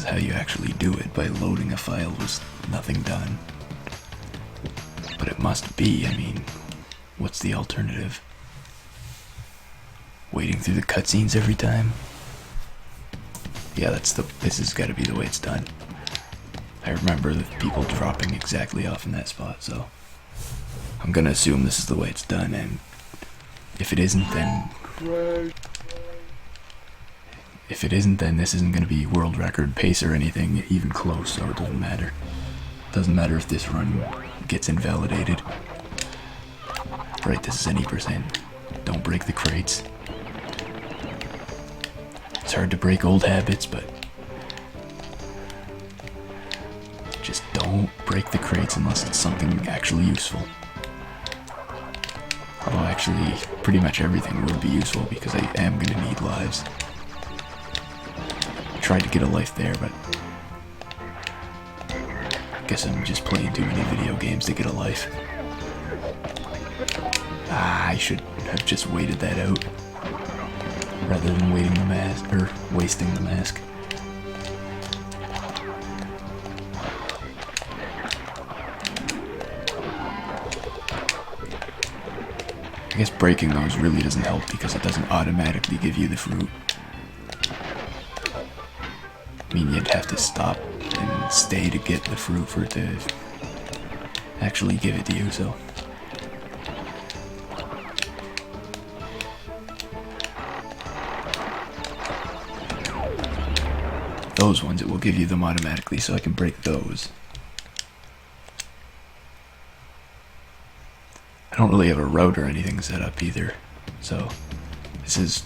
how you actually do it by loading a file with nothing done. But it must be, I mean, what's the alternative? Waiting through the cutscenes every time? Yeah, this has got to be the way it's done. I remember the people dropping exactly off in that spot, so I'm gonna assume this is the way it's done, and if it isn't, then this isn't gonna be world record pace or anything even close, so it doesn't matter. Doesn't matter if this run gets invalidated. Right, this is any percent. Don't break the crates. It's hard to break old habits, but just don't break the crates unless it's something actually useful. Although actually, pretty much everything will be useful because I am going to need lives. I tried to get a life there, but I guess I'm just playing too many video games to get a life. I should have just waited that out rather than wasting the mask. I guess breaking those really doesn't help because it doesn't automatically give you the fruit. I mean, you'd have to stop and stay to get the fruit for it to actually give it to you, so. Those ones, it will give you them automatically, so I can break those. I don't really have a route or anything set up either, so this is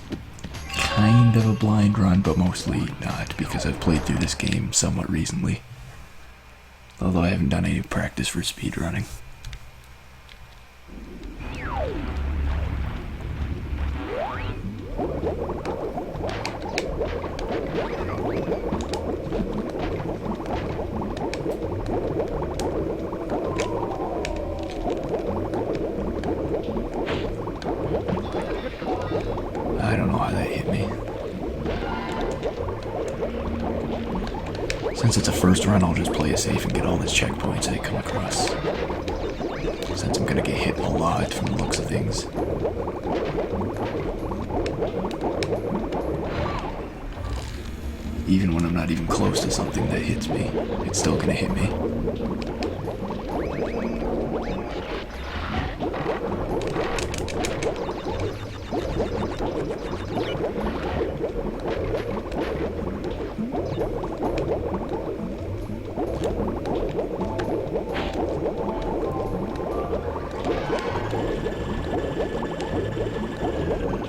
kind of a blind run, but mostly not, because I've played through this game somewhat recently. Although I haven't done any practice for speedrunning. I don't know how that hit me. Since it's a first run, I'll just play it safe and get all the checkpoints I come across. Since I'm gonna get hit a lot from the looks of things. Even when I'm not even close to something that hits me, it's still gonna hit me.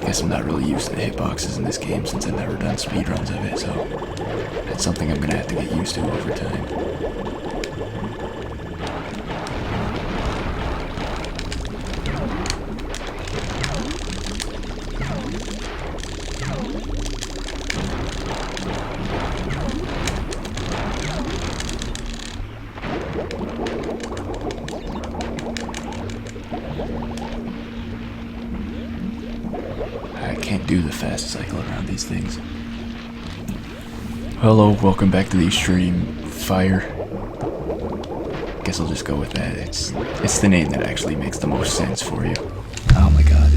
Guess I'm not really used to the hitboxes in this game since I've never done speedruns of it, so that's something I'm gonna have to get used to over time. I can't do the fast cycle around these things. Hello, welcome back to the extreme fire. Guess I'll just go with that. It's the name that actually makes the most sense for you. Oh my god,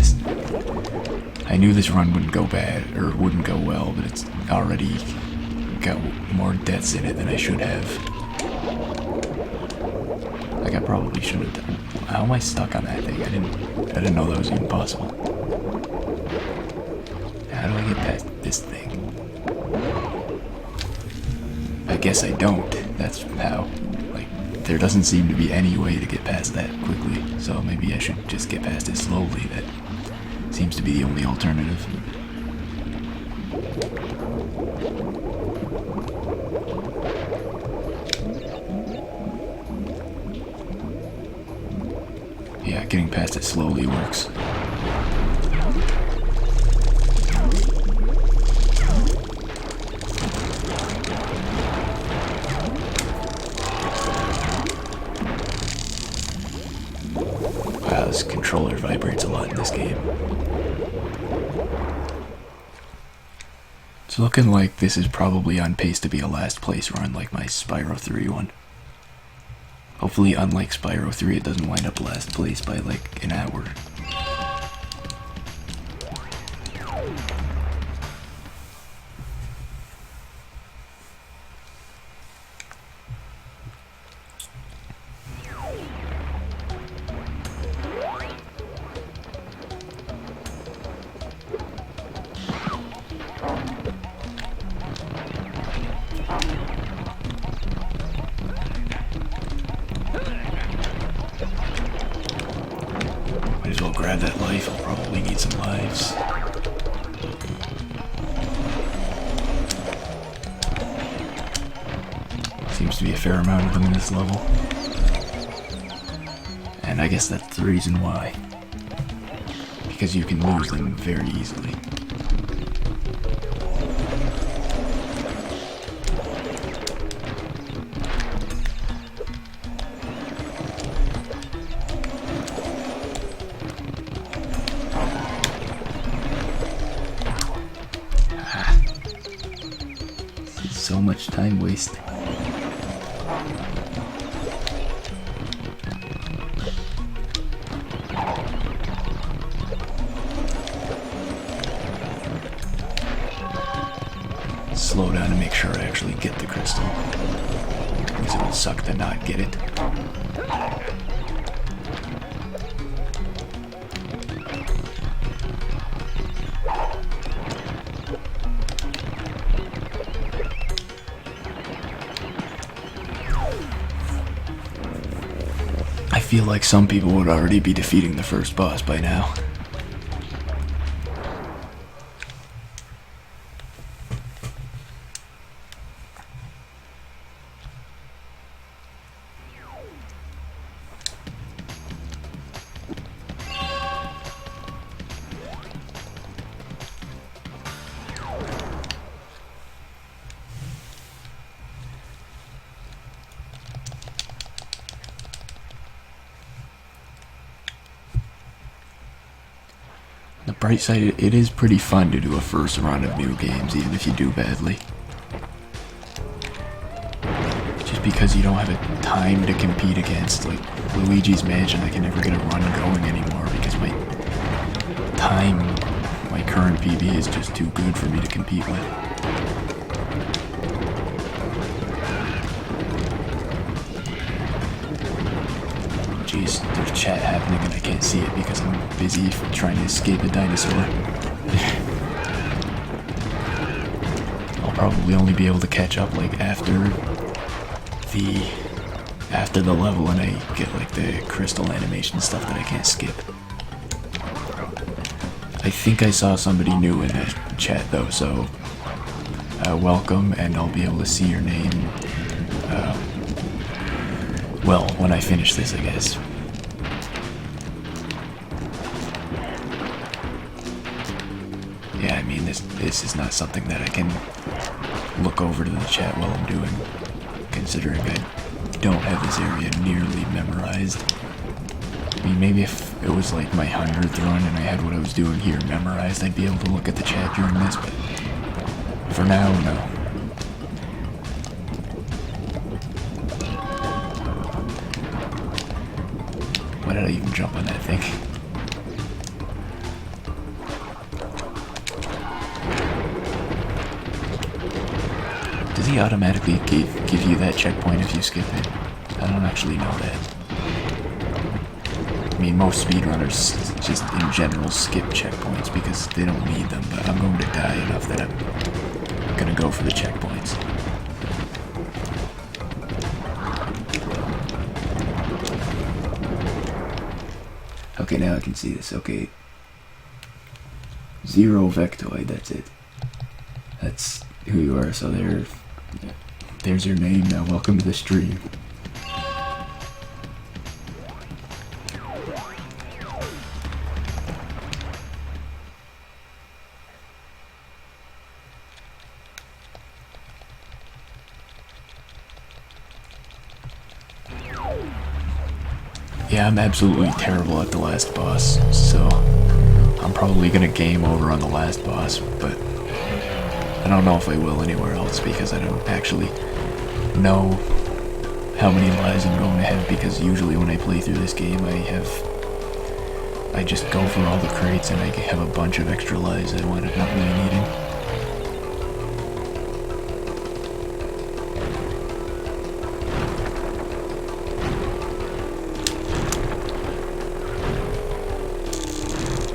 I knew this run wouldn't go bad, or wouldn't go well, but it's already got more deaths in it than I should have. Like I probably should have done. How am I stuck on that thing? I didn't know that was even possible. How do I get past this thing? I guess I don't. That's how. Like, there doesn't seem to be any way to get past that quickly, so maybe I should just get past it slowly. That seems to be the only alternative. Yeah, getting past it slowly works. Wow, this controller vibrates a lot in this game. It's It's looking like this is probably on pace to be a last place run like my Spyro 3 one. Hopefully, unlike Spyro 3, it doesn't wind up last place by like an hour. Might as well grab that life, I'll probably need some lives. Seems to be a fair amount of them in this level. And I guess that's the reason why. Because you can lose them very easily. So much time wasted. Slow down to make sure I actually get the crystal, because it would suck to not get it. I feel like some people would already be defeating the first boss by now. The bright side, it is pretty fun to do a first run of new games, even if you do badly. Just because you don't have a time to compete against, like Luigi's Mansion, I can never get a run going anymore because my time, my current PB is just too good for me to compete with. Jeez, there's chat happening and I can't see it because I'm busy trying to escape a dinosaur. I'll probably only be able to catch up like after the level and I get like the crystal animation stuff that I can't skip. I think I saw somebody new in the chat though, so welcome, and I'll be able to see your name well, when I finish this, I guess. Yeah, I mean, this is not something that I can look over to the chat while I'm doing, considering I don't have this area nearly memorized. I mean, maybe if it was like my 100th run and I had what I was doing here memorized, I'd be able to look at the chat during this, but for now, no. Why did I even jump on that thing? Does he automatically give you that checkpoint if you skip it? I don't actually know that. I mean, most speedrunners just in general skip checkpoints because they don't need them, but I'm going to die enough that I'm going to go for the checkpoints. Okay, now I can see this. Okay. Zero Vectoid, that's it. That's who you are, so there's your name now. Welcome to the stream. Yeah, I'm absolutely terrible at the last boss, so I'm probably gonna game over on the last boss, but I don't know if I will anywhere else because I don't actually know how many lives I'm going to have, because usually when I play through this game I just go for all the crates and I have a bunch of extra lives I wound up not really needing.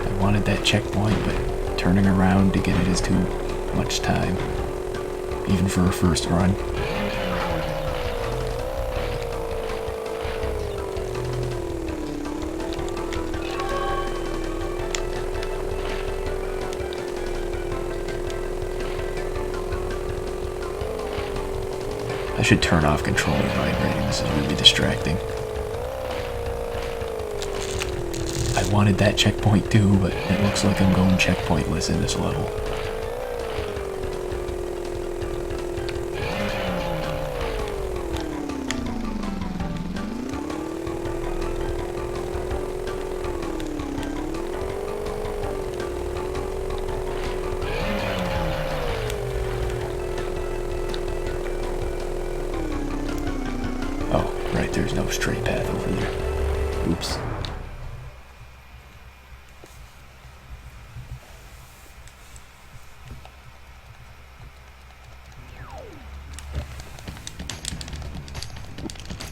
I wanted that checkpoint, but turning around to get it is too much time, even for a first run. I should turn off controller vibrating, this is really distracting. I wanted that checkpoint too, but it looks like I'm going checkpointless in this level. There's no straight path over there. Oops.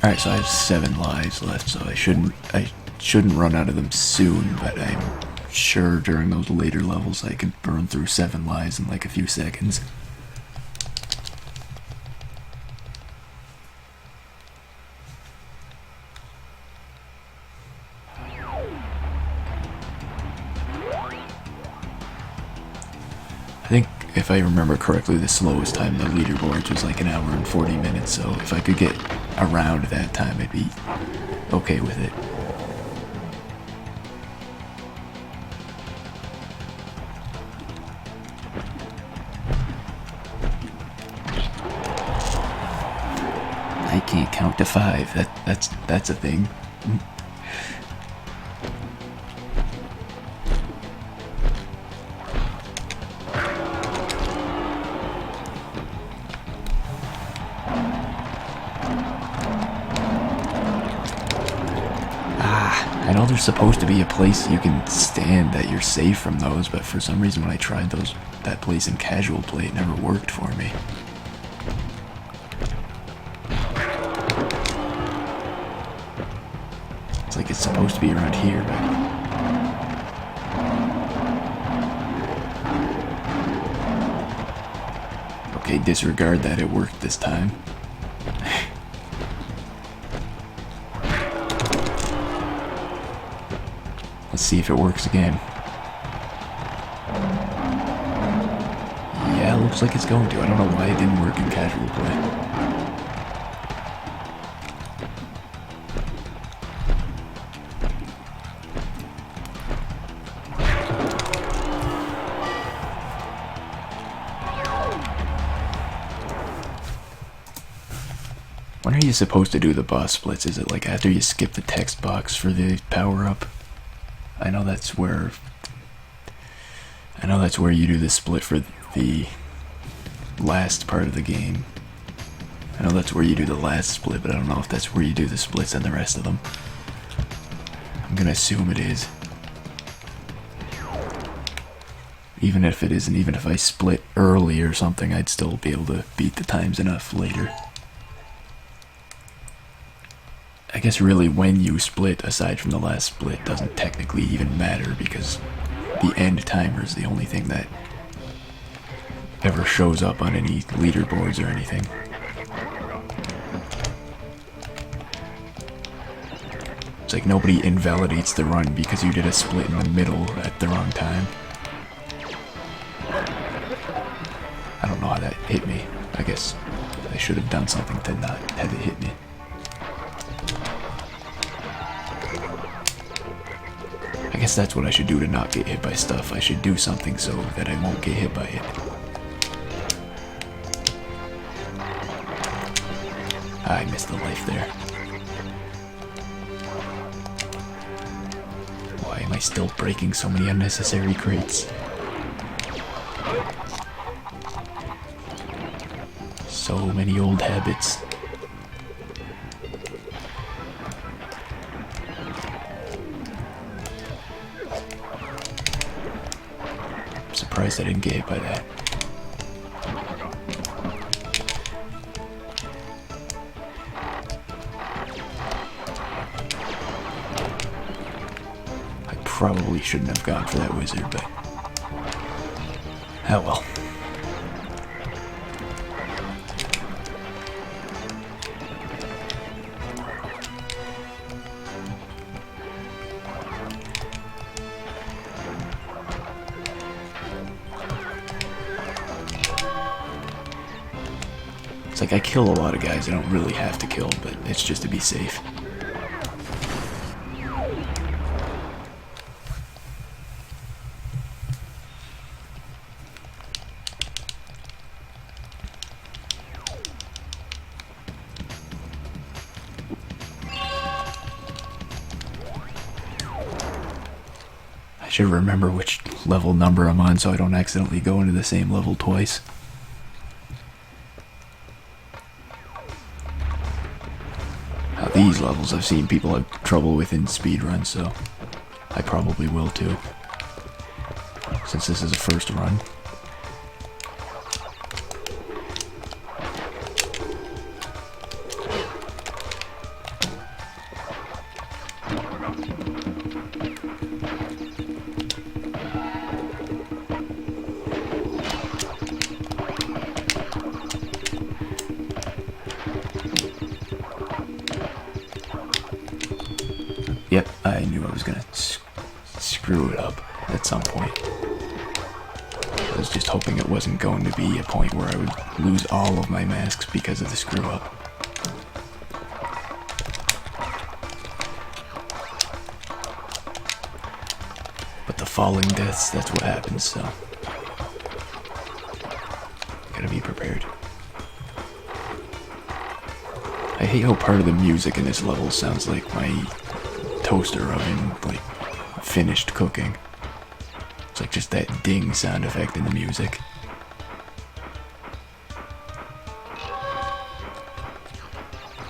Alright, so I have 7 lives left, so I shouldn't run out of them soon, but I'm sure during those later levels I can burn through 7 lives in like a few seconds. I think, if I remember correctly, the slowest time in the leaderboards was like 1 hour and 40 minutes, so if I could get around that time, I'd be okay with it. I can't count to 5. That's a thing. I know there's supposed to be a place you can stand that you're safe from those, but for some reason when I tried that place in casual play, it never worked for me. It's like it's supposed to be around here, but... Okay, disregard that, it worked this time. Let's see if it works again. Yeah, looks like it's going to. I don't know why it didn't work in casual play. When are you supposed to do the boss splits? Is it like after you skip the text box for the power-up? I know that's where you do the split for the last part of the game. I know that's where you do the last split, but I don't know if that's where you do the splits and the rest of them. I'm gonna assume it is. Even if it isn't, even if I split early or something, I'd still be able to beat the times enough later. I guess really when you split, aside from the last split, doesn't technically even matter, because the end timer is the only thing that ever shows up on any leaderboards or anything. It's like nobody invalidates the run because you did a split in the middle at the wrong time. I don't know how that hit me. I guess I should have done something to not have it hit me. I guess that's what I should do to not get hit by stuff. I should do something so that I won't get hit by it. I missed the life there. Why am I still breaking so many unnecessary crates? So many old habits. I'm surprised I didn't get hit by that. I probably shouldn't have gone for that wizard, but oh well. It's like I kill a lot of guys I don't really have to kill, but it's just to be safe. I should remember which level number I'm on so I don't accidentally go into the same level twice. These levels I've seen people have trouble with in speedruns, so I probably will too, since this is a first run. Yep, I knew I was gonna screw it up at some point. I was just hoping it wasn't going to be a point where I would lose all of my masks because of the screw up. But the falling deaths, that's what happens, so gotta be prepared. I hate how part of the music in this level sounds like my toaster oven, like, finished cooking. It's like just that ding sound effect in the music.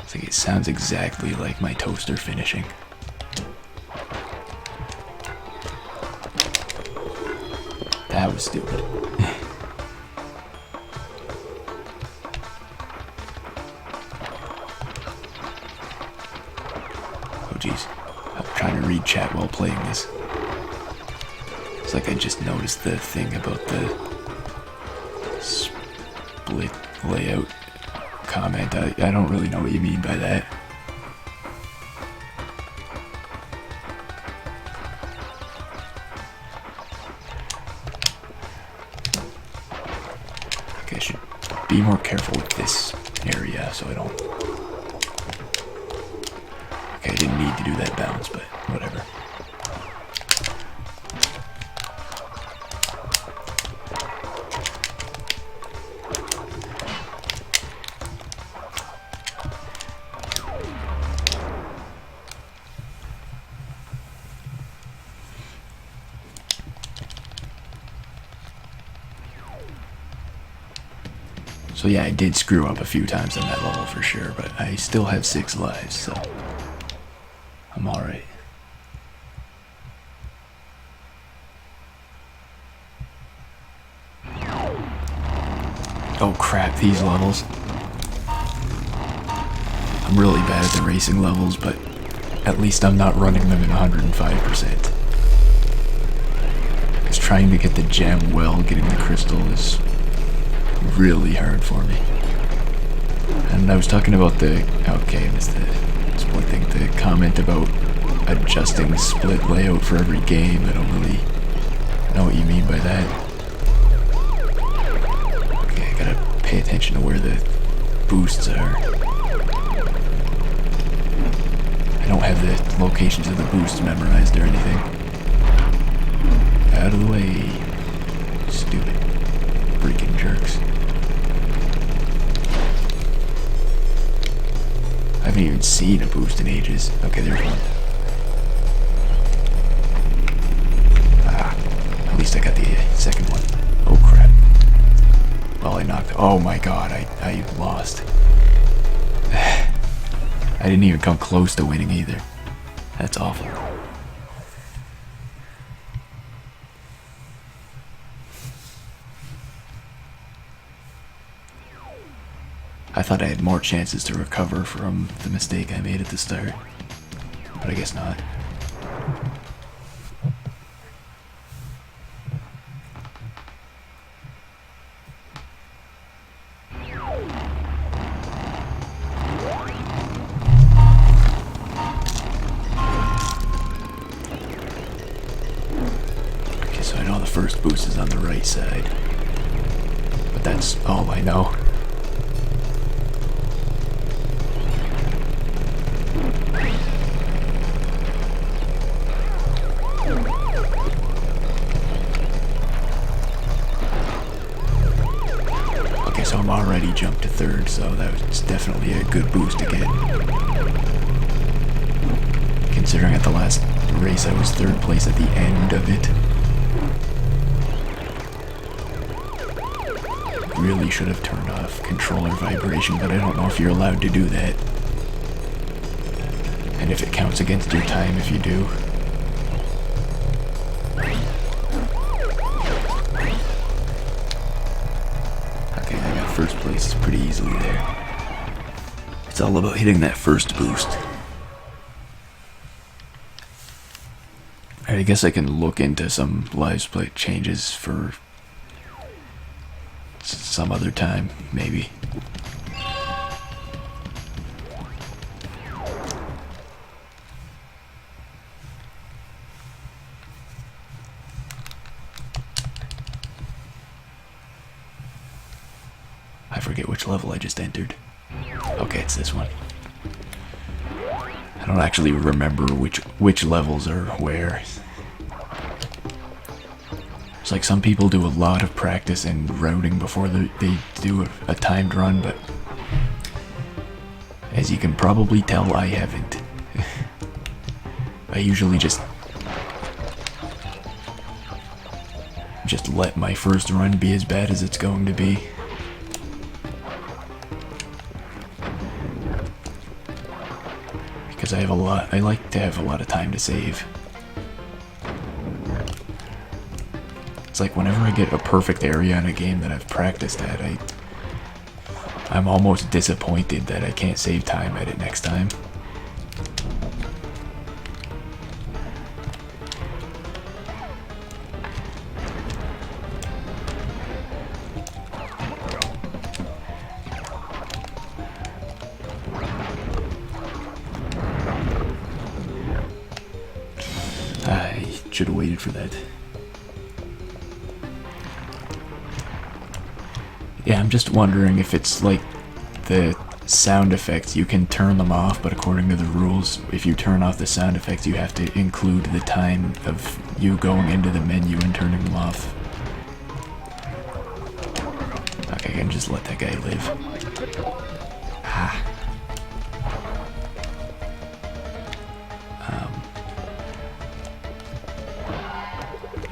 It's like it sounds exactly like my toaster finishing. That was stupid. Oh jeez. I'm trying to read chat while playing this. It's like I just noticed the thing about the split layout comment. I don't really know what you mean by that. Okay, I should be more careful with this area so I don't... Okay, I didn't need to do that bounce, but whatever. So yeah, I did screw up a few times on that level for sure, but I still have 6 lives, so I'm alright. Oh crap, these levels. I'm really bad at the racing levels, but at least I'm not running them at 105%. Because trying to get the gem while getting the crystal is really hard for me. And I was talking about the... Okay, I missed the split thing. The comment about adjusting split layout for every game. I don't really know what you mean by that. Okay, I gotta pay attention to where the boosts are. I don't have the locations of the boosts memorized or anything. Out of the way. Stupid freaking jerks. I haven't even seen a boost in ages. Okay, there's one. At least I got the second one. Oh crap. Well, I knocked Oh my god, I lost. I didn't even come close to winning either. That's awful. I thought I had more chances to recover from the mistake I made at the start, but I guess not. Okay, so I know the first boost is on the right side, but that's all I know. So I'm already jumped to third, so that was definitely a good boost to get. Considering at the last race I was third place at the end of it. Really should have turned off controller vibration, but I don't know if you're allowed to do that. And if it counts against your time if you do. First place is pretty easily there. It's all about hitting that first boost. Alright, I guess I can look into some live split changes for some other time, maybe. I forget which level I just entered. Okay, it's this one. I don't actually remember which levels are where. It's like some people do a lot of practice and routing before they do a timed run, but as you can probably tell, I haven't. I usually just let my first run be as bad as it's going to be. Because I like to have a lot of time to save. It's like whenever I get a perfect area in a game that I've practiced at, I'm almost disappointed that I can't save time at it next time. I should have waited for that. Yeah, I'm just wondering if it's like the sound effects, you can turn them off, but according to the rules, if you turn off the sound effects, you have to include the time of you going into the menu and turning them off. Okay, I can just let that guy live. Ah.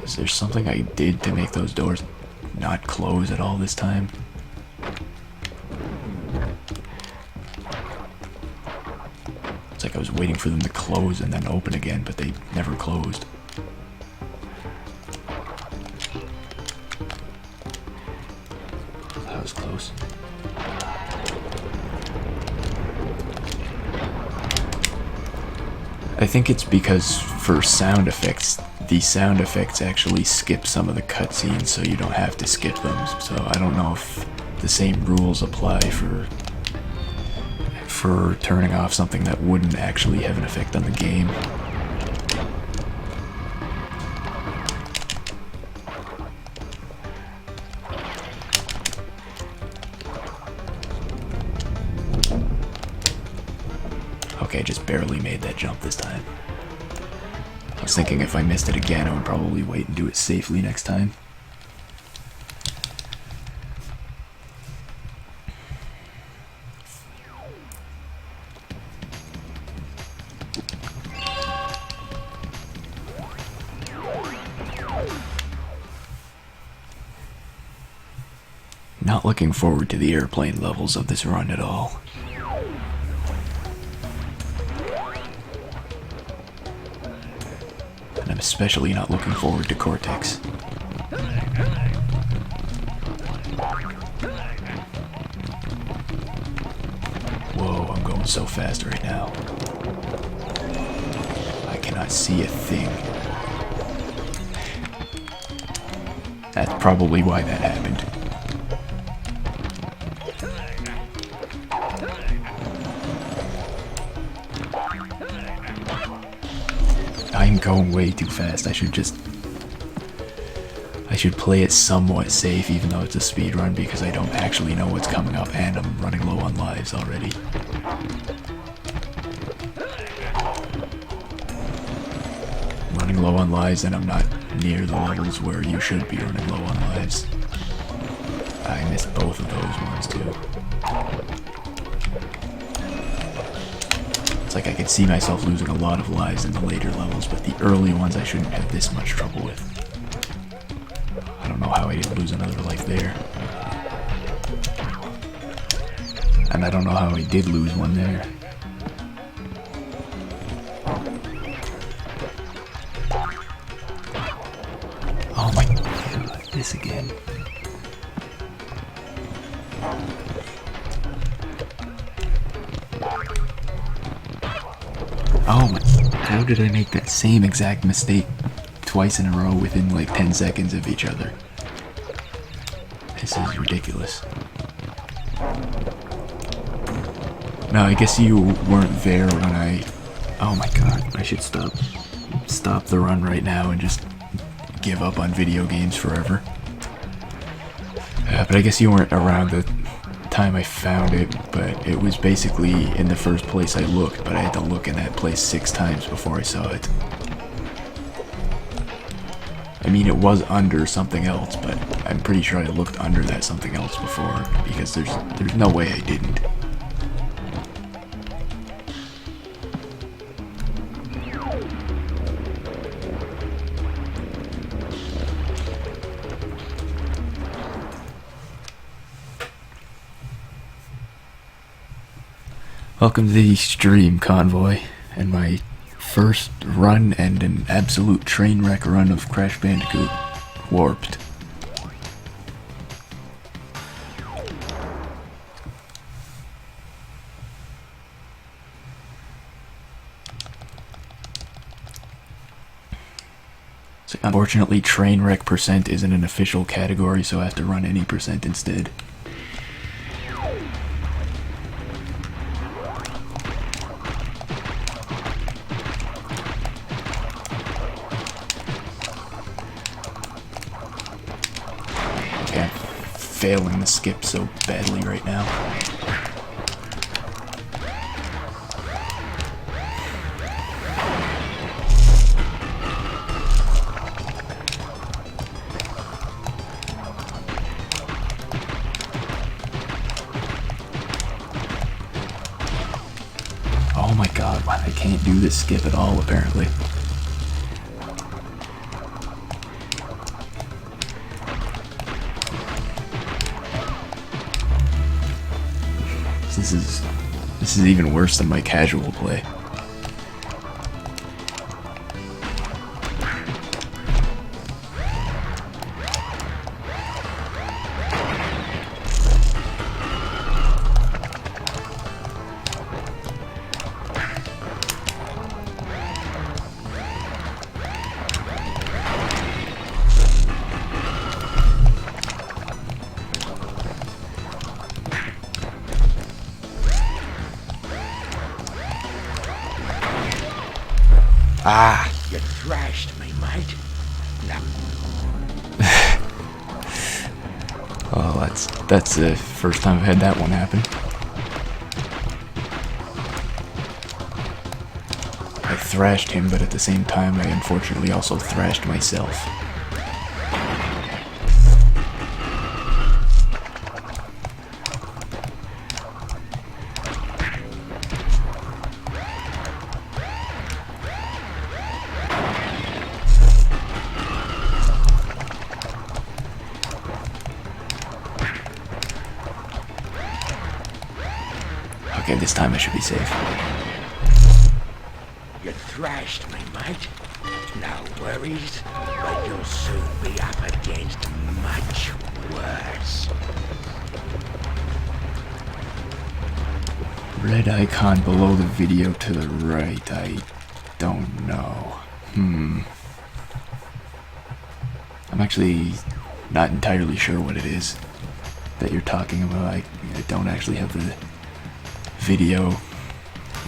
Is there something I did to make those doors not close at all this time? It's like I was waiting for them to close and then open again, but they never closed. That was close. I think it's because for sound effects, the sound effects actually skip some of the cutscenes, so you don't have to skip them. So I don't know if the same rules apply for turning off something that wouldn't actually have an effect on the game. Okay, just barely made that jump this time. I was thinking if I missed it again, I would probably wait and do it safely next time. not looking forward to the airplane levels of this run at all. And I'm especially not looking forward to Cortex. Whoa, I'm going so fast right now. I cannot see a thing. That's probably why that happened. I'm going way too fast. I should play it somewhat safe, even though it's a speed run, because I don't actually know what's coming up, and I'm running low on lives already. I'm running low on lives, and I'm not near the levels where you should be running low on lives. I missed both of those ones too. It's like I could see myself losing a lot of lives in the later levels, but the early ones I shouldn't have this much trouble with. I don't know how I didn't lose another life there. And I don't know how I did lose one there. Oh my god, this again. Oh my, how did I make that same exact mistake twice in a row within like 10 seconds of each other? This is ridiculous. No, I guess you weren't there when I... Oh my god, I should stop the run right now and just give up on video games forever. But I guess you weren't around the time I found it, but it was basically in the first place I looked, but I had to look in that place 6 times before I saw it. I mean, it was under something else, but I'm pretty sure I looked under that something else before, because there's no way I didn't. Welcome to the stream, Convoy, and my first run and an absolute train wreck run of Crash Bandicoot Warped. So unfortunately, train wreck percent isn't an official category, so I have to run any percent instead. Failing the skip so badly right now. Oh my god, I can't do this skip at all apparently. This is even worse than my casual play. Ah! You thrashed me, mate. Oh, that's the first time I've had that one happen. I thrashed him, but at the same time I unfortunately also thrashed myself. Okay, this time I should be safe. You thrashed me, mate. No worries, but you'll soon be up against much worse. Red icon below the video to the right. I don't know. I'm actually not entirely sure what it is that you're talking about. I don't actually have the video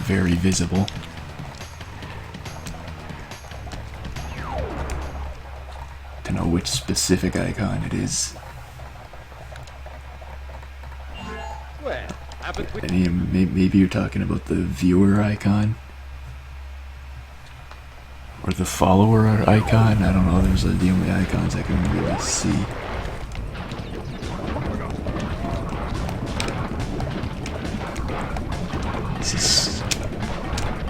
very visible. To know which specific icon it is. And maybe you're talking about the viewer icon? Or the follower icon? I don't know, those are the only icons I can really see. This is...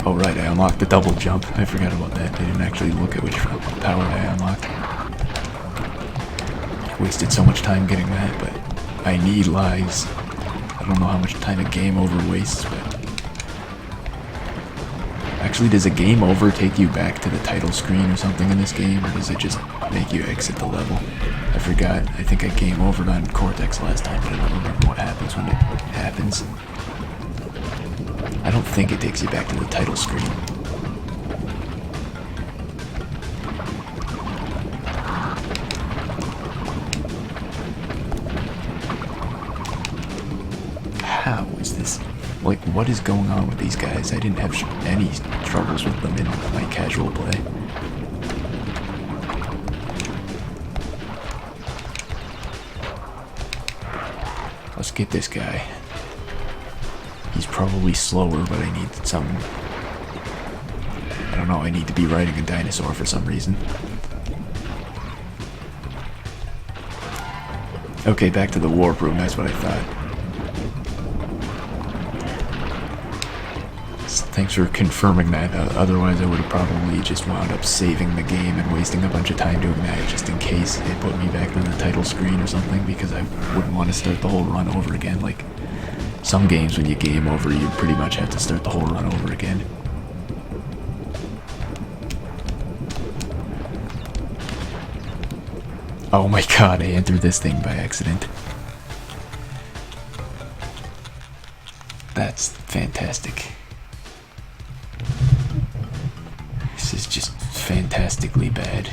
Oh right, I unlocked the double jump. I forgot about that. I didn't actually look at which power I unlocked. Wasted so much time getting that, but I need lives. I don't know how much time a game over wastes, but... Actually, does a game over take you back to the title screen or something in this game, or does it just make you exit the level? I forgot. I think I game overed on Cortex last time, but I don't remember what happens when it happens. I don't think it takes you back to the title screen. How is this? Like, what is going on with these guys? I didn't have any troubles with them in my casual play. Let's get this guy. He's probably slower, but I need some... I don't know, I need to be riding a dinosaur for some reason. Okay, back to the warp room, that's what I thought. Thanks for confirming that, otherwise I would have probably just wound up saving the game and wasting a bunch of time doing that just in case it put me back to the title screen or something, because I wouldn't want to start the whole run over again. Like, some games when you game over, you pretty much have to start the whole run over again. Oh my god, I entered this thing by accident. That's fantastic. This is just fantastically bad.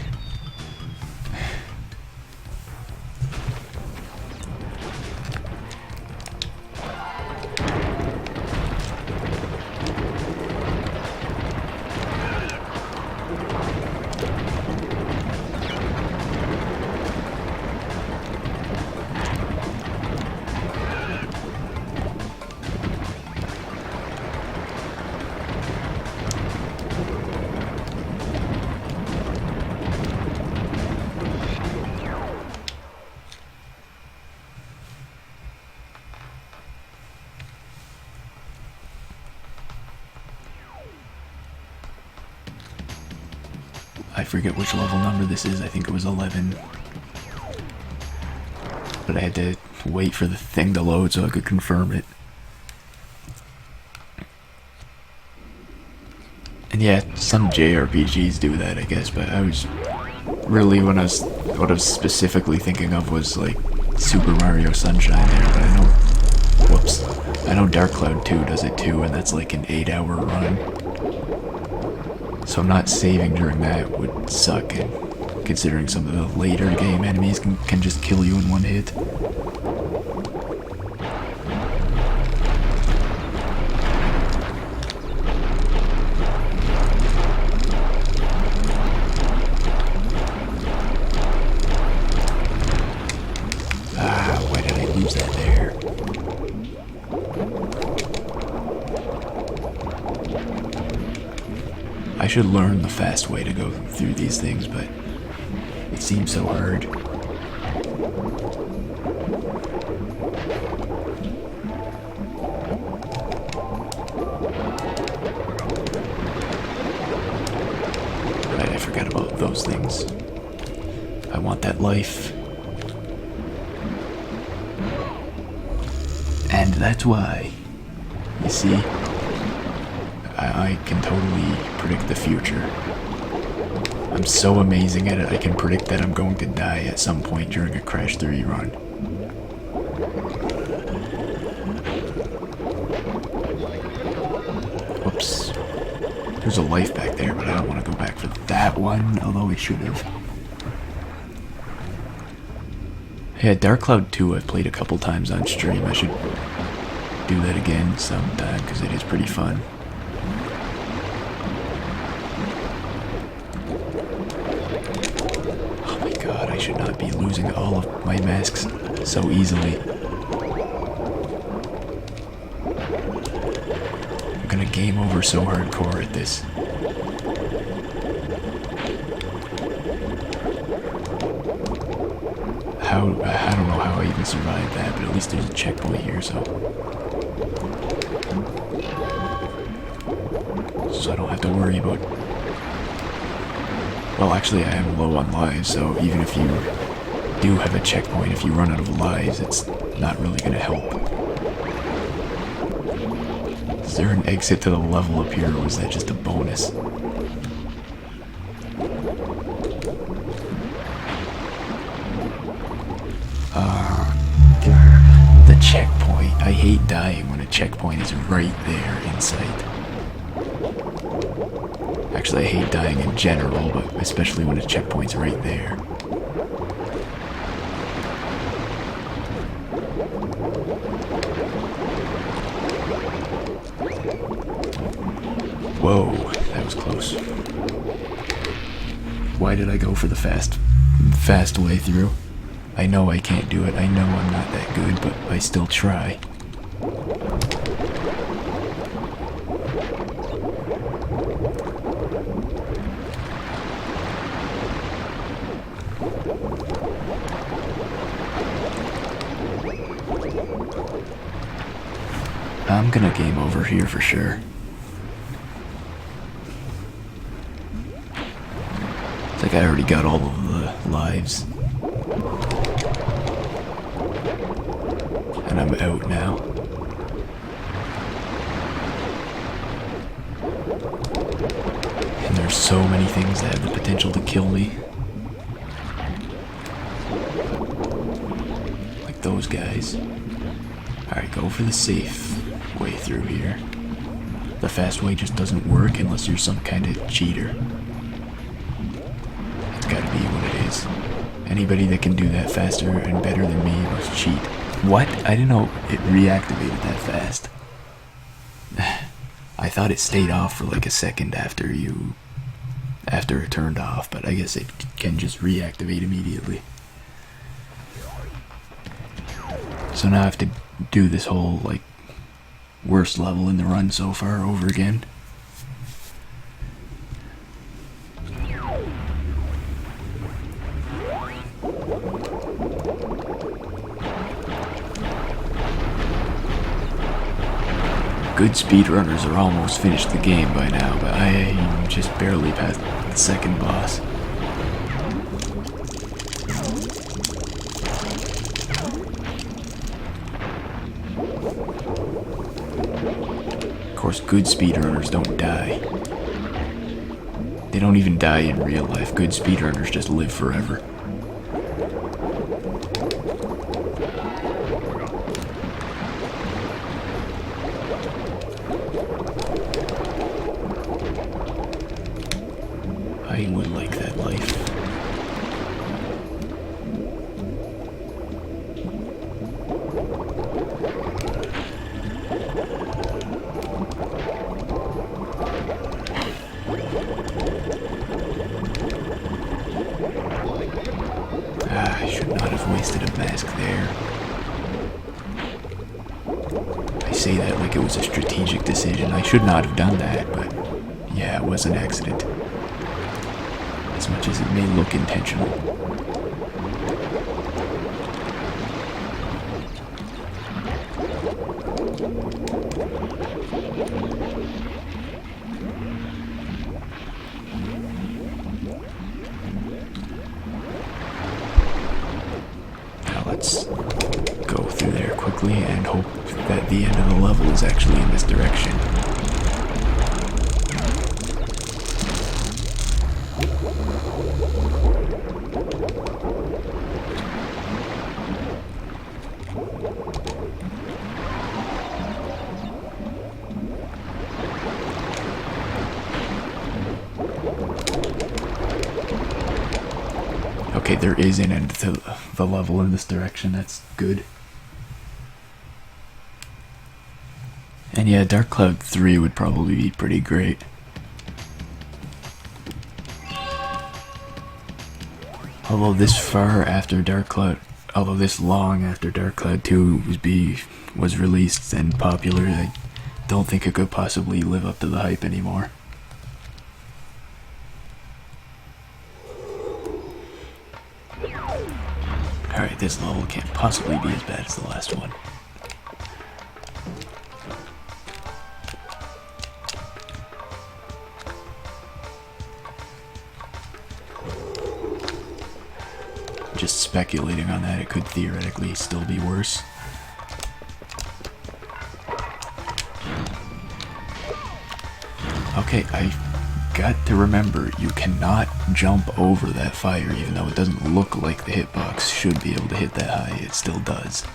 I forget which level number this is, I think it was 11. But I had to wait for the thing to load so I could confirm it. And yeah, some JRPGs do that, I guess, but I was really, what I was specifically thinking of was like Super Mario Sunshine there, but I know, whoops, I know Dark Cloud 2 does it too, and that's like an 8-hour run. So not saving during that would suck, and considering some of the later game enemies can just kill you in one hit. Ah, why did I lose that there? I should learn the fast way to go through these things, but it seems so hard. Right, I forgot about those things. I want that life. And that's why You see? I can totally predict the future. I'm so amazing at it, I can predict that I'm going to die at some point during a Crash 3 run. Whoops. There's a life back there, but I don't want to go back for that one, although we should have. Yeah, Dark Cloud 2 I've played a couple times on stream. I should do that again sometime, because it is pretty fun. Oh my god, I should not be losing all of my masks so easily. I'm gonna game over so hardcore at this. I don't know how I even survived that, but at least there's a checkpoint here, so I don't have to worry about... Well, actually, I am low on lives, so even if you do have a checkpoint, if you run out of lives, it's not really going to help. Is there an exit to the level up here, or was that just a bonus? The checkpoint. I hate dying when a checkpoint is right there in sight. Actually, I hate dying in general, but especially when a checkpoint's right there. Whoa, that was close. Why did I go for the fast way through? I know I can't do it. I know I'm not that good, but I still try. I'm gonna game over here for sure. It's like I already got all of the lives. And I'm out now. And there's so many things that have the potential to kill me. Like those guys. Alright, go for the safe way through here. The fast way just doesn't work unless you're some kind of cheater. That's gotta be what it is. Anybody that can do that faster and better than me must cheat. What? I didn't know it reactivated that fast. I thought it stayed off for like a second after it turned off, but I guess it can just reactivate immediately. So now I have to do this whole, like, worst level in the run so far over again. Good speedrunners are almost finished the game by now, but I just barely past the second boss. Of course, good speedrunners don't die. They don't even die in real life. Good speedrunners just live forever. I would like that life. I should not have wasted a mask there. I say that like it was a strategic decision. I should not have done that, but yeah, it was an accident. As much as it may look intentional. Now let's go through there quickly and hope that the end of the level is actually in this direction. Okay, there is an end to the level in this direction. That's good. And yeah, Dark Cloud 3 would probably be pretty great. Although this far after Dark Cloud, although this long after Dark Cloud 2 was released and popular, I don't think it could possibly live up to the hype anymore. Alright, this level can't possibly be as bad as the last one. Just speculating on that, it could theoretically still be worse. Okay, I got to remember, you cannot jump over that fire, even though it doesn't look like the hitbox should be able to hit that high, it still does.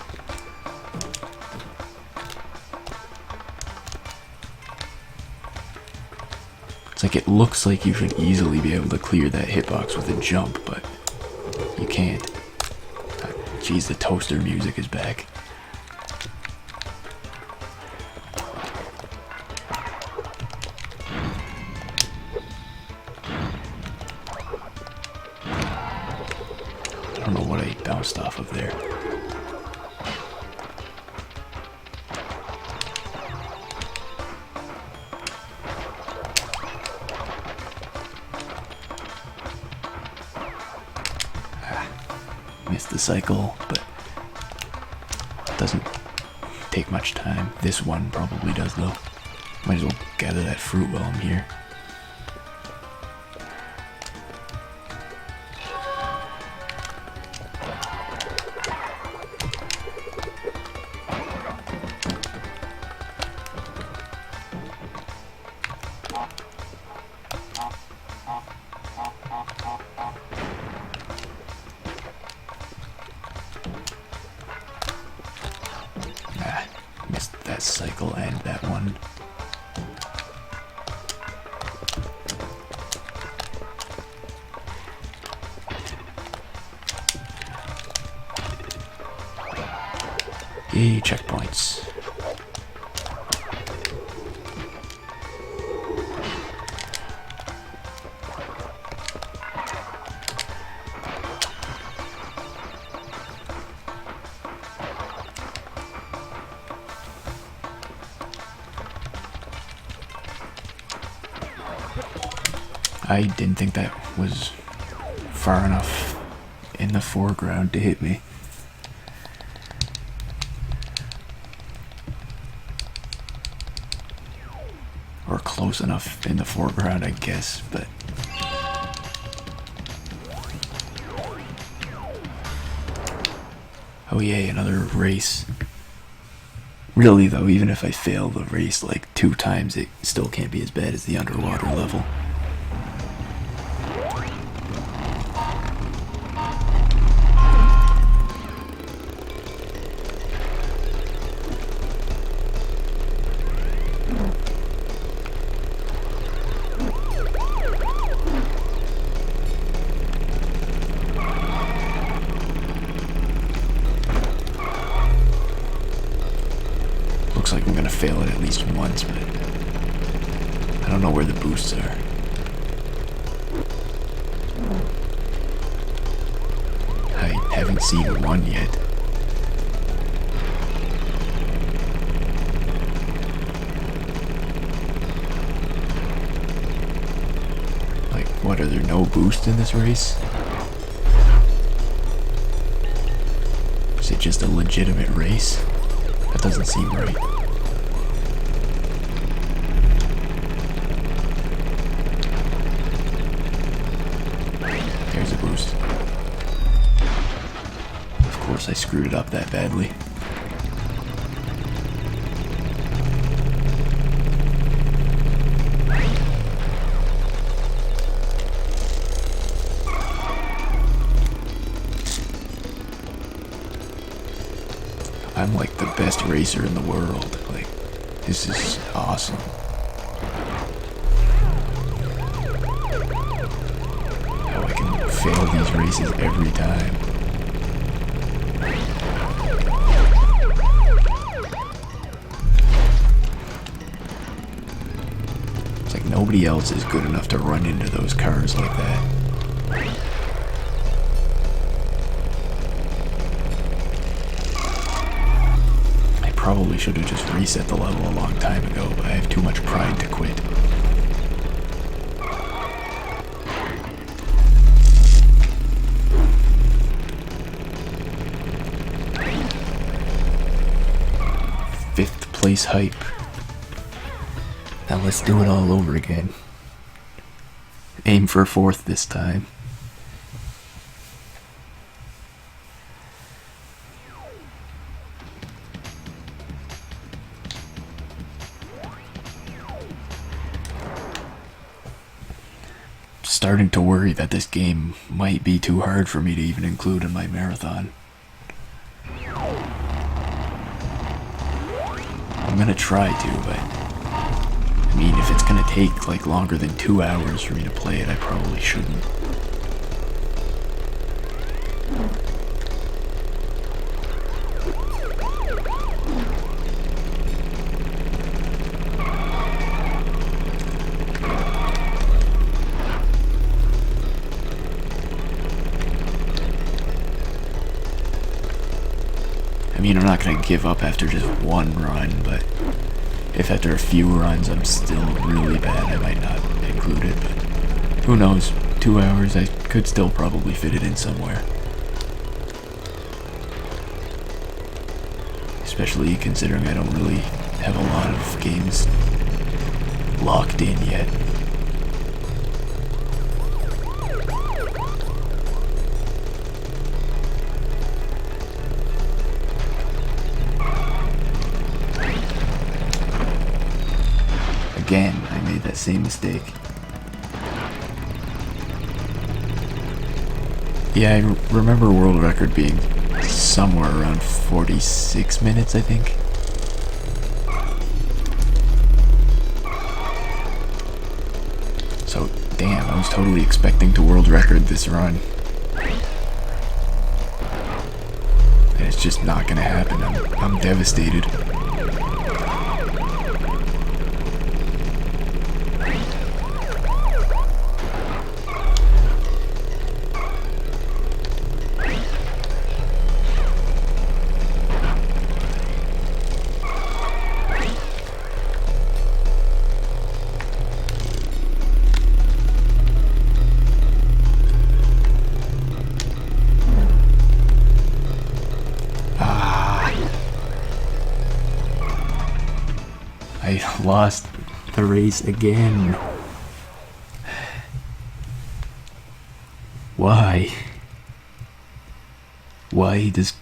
It's like it looks like you should easily be able to clear that hitbox with a jump, but you can't. Jeez, the toaster music is back. I don't know what I bounced off of there. Missed the cycle, but it doesn't take much time. This one probably does though. Might as well gather that fruit while I'm here. Missed that cycle and that one. Yay, checkpoints. I didn't think that was far enough in the foreground to hit me. Or close enough in the foreground, I guess, but... Oh yay, another race. Really though, even if I fail the race like 2 times, it still can't be as bad as the underwater level. Looks like I'm gonna fail it at least once, but I don't know where the boosts are. I haven't seen one yet. Like, what, are there no boosts in this race? Is it just a legitimate race? That doesn't seem right. There's a boost. Of course I screwed it up that badly. I'm like the best racer in the world. Like, this is awesome. Oh, I can fail these races every time. It's like nobody else is good enough to run into those cars like that. I probably should have just reset the level a long time ago, but I have too much pride to quit. Fifth place hype. Now let's do it all over again. Aim for fourth this time. Starting to worry that this game might be too hard for me to even include in my marathon. I'm gonna try to, but I mean, if it's gonna take like longer than 2 hours for me to play it, I probably shouldn't. I mean, I'm not gonna give up after just one run, but if after a few runs I'm still really bad, I might not include it, but who knows? 2 hours, I could still probably fit it in somewhere. Especially considering I don't really have a lot of games locked in yet. Again, I made that same mistake. Yeah, I remember world record being somewhere around 46 minutes, I think. So, damn, I was totally expecting to world record this run. And it's just not gonna happen. I'm devastated. I lost the race again. Why? Why does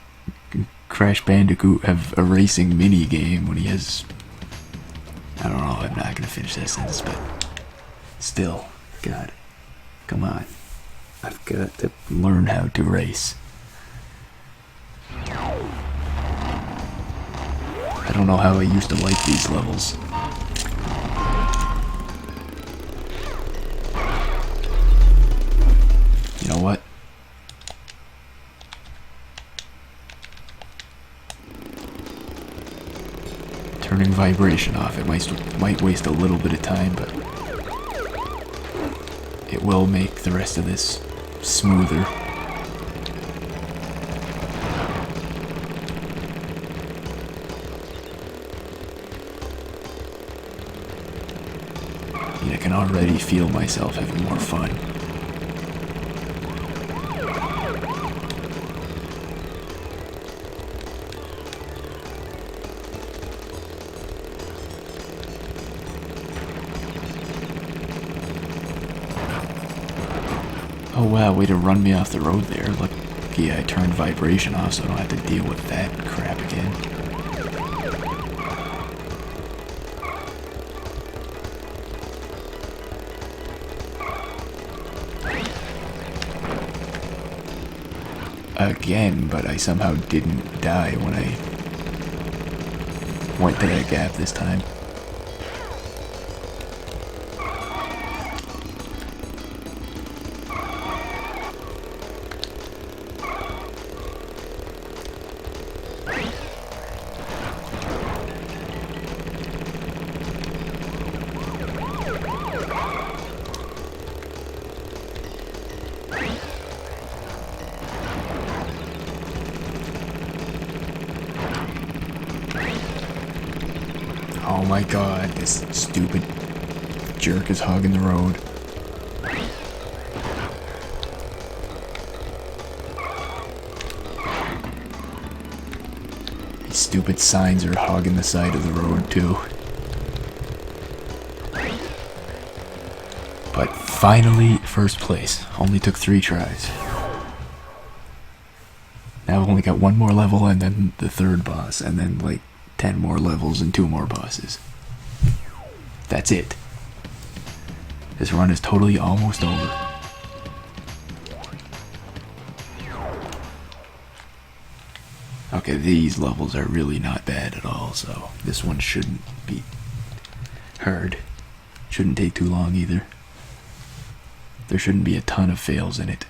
Crash Bandicoot have a racing mini game when he has... I don't know, I'm not gonna finish that sentence, but still, God, come on. I've got to learn how to race. I don't know how I used to like these levels. You know what? Turning vibration off. It might waste a little bit of time, but it will make the rest of this smoother. I can already feel myself having more fun. Oh wow, way to run me off the road there. Lucky I turned vibration off so I don't have to deal with that crap again. Again, but I somehow didn't die when I went to that gap this time. my god, this stupid jerk is hogging the road. These stupid signs are hogging the side of the road too. But finally, first place. Only took 3 tries. Now I've only got 1 more level and then the 3rd boss, and then like 10 more levels and 2 more bosses. That's it. This run is totally almost over. Okay, these levels are really not bad at all, so this one shouldn't be hard. Shouldn't take too long either. There shouldn't be a ton of fails in it.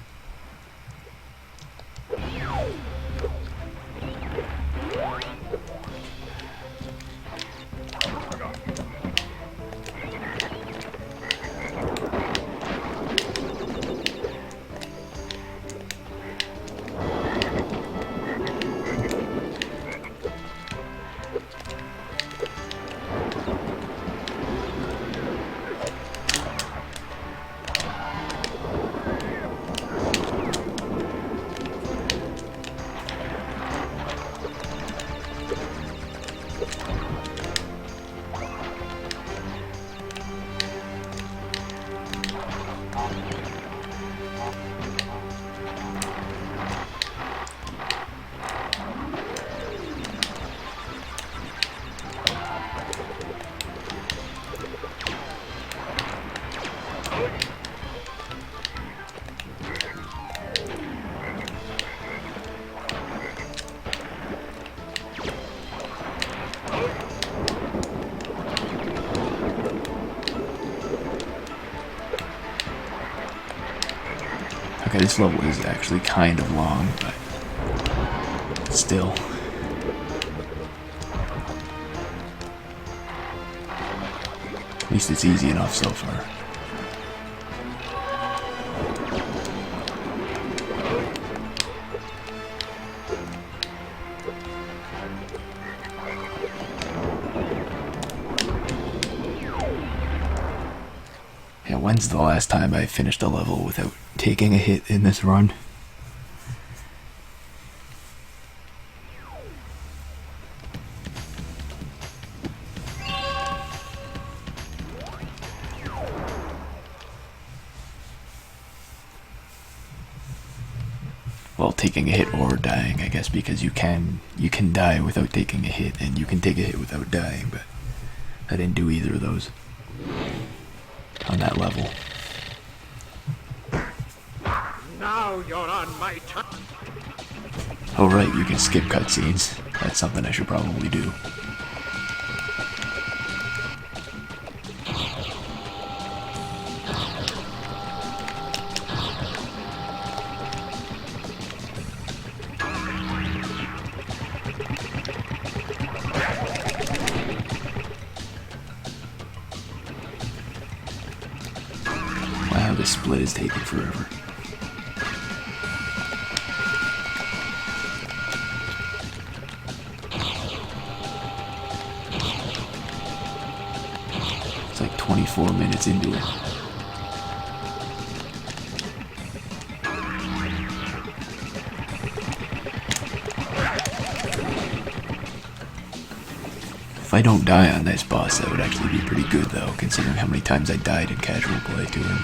Okay, this level is actually kind of long, but still. At least it's easy enough so far. Yeah, when's the last time I finished a level without taking a hit in this run? Well, taking a hit or dying, I guess, because you can die without taking a hit, and you can take a hit without dying, but I didn't do either of those on that level. Now you're on my time. Oh right, you can skip cutscenes. That's something I should probably do. Wow, this split is taking forever. It's like 24 minutes into it. If I don't die on this boss, that would actually be pretty good though, considering how many times I died in casual play to him.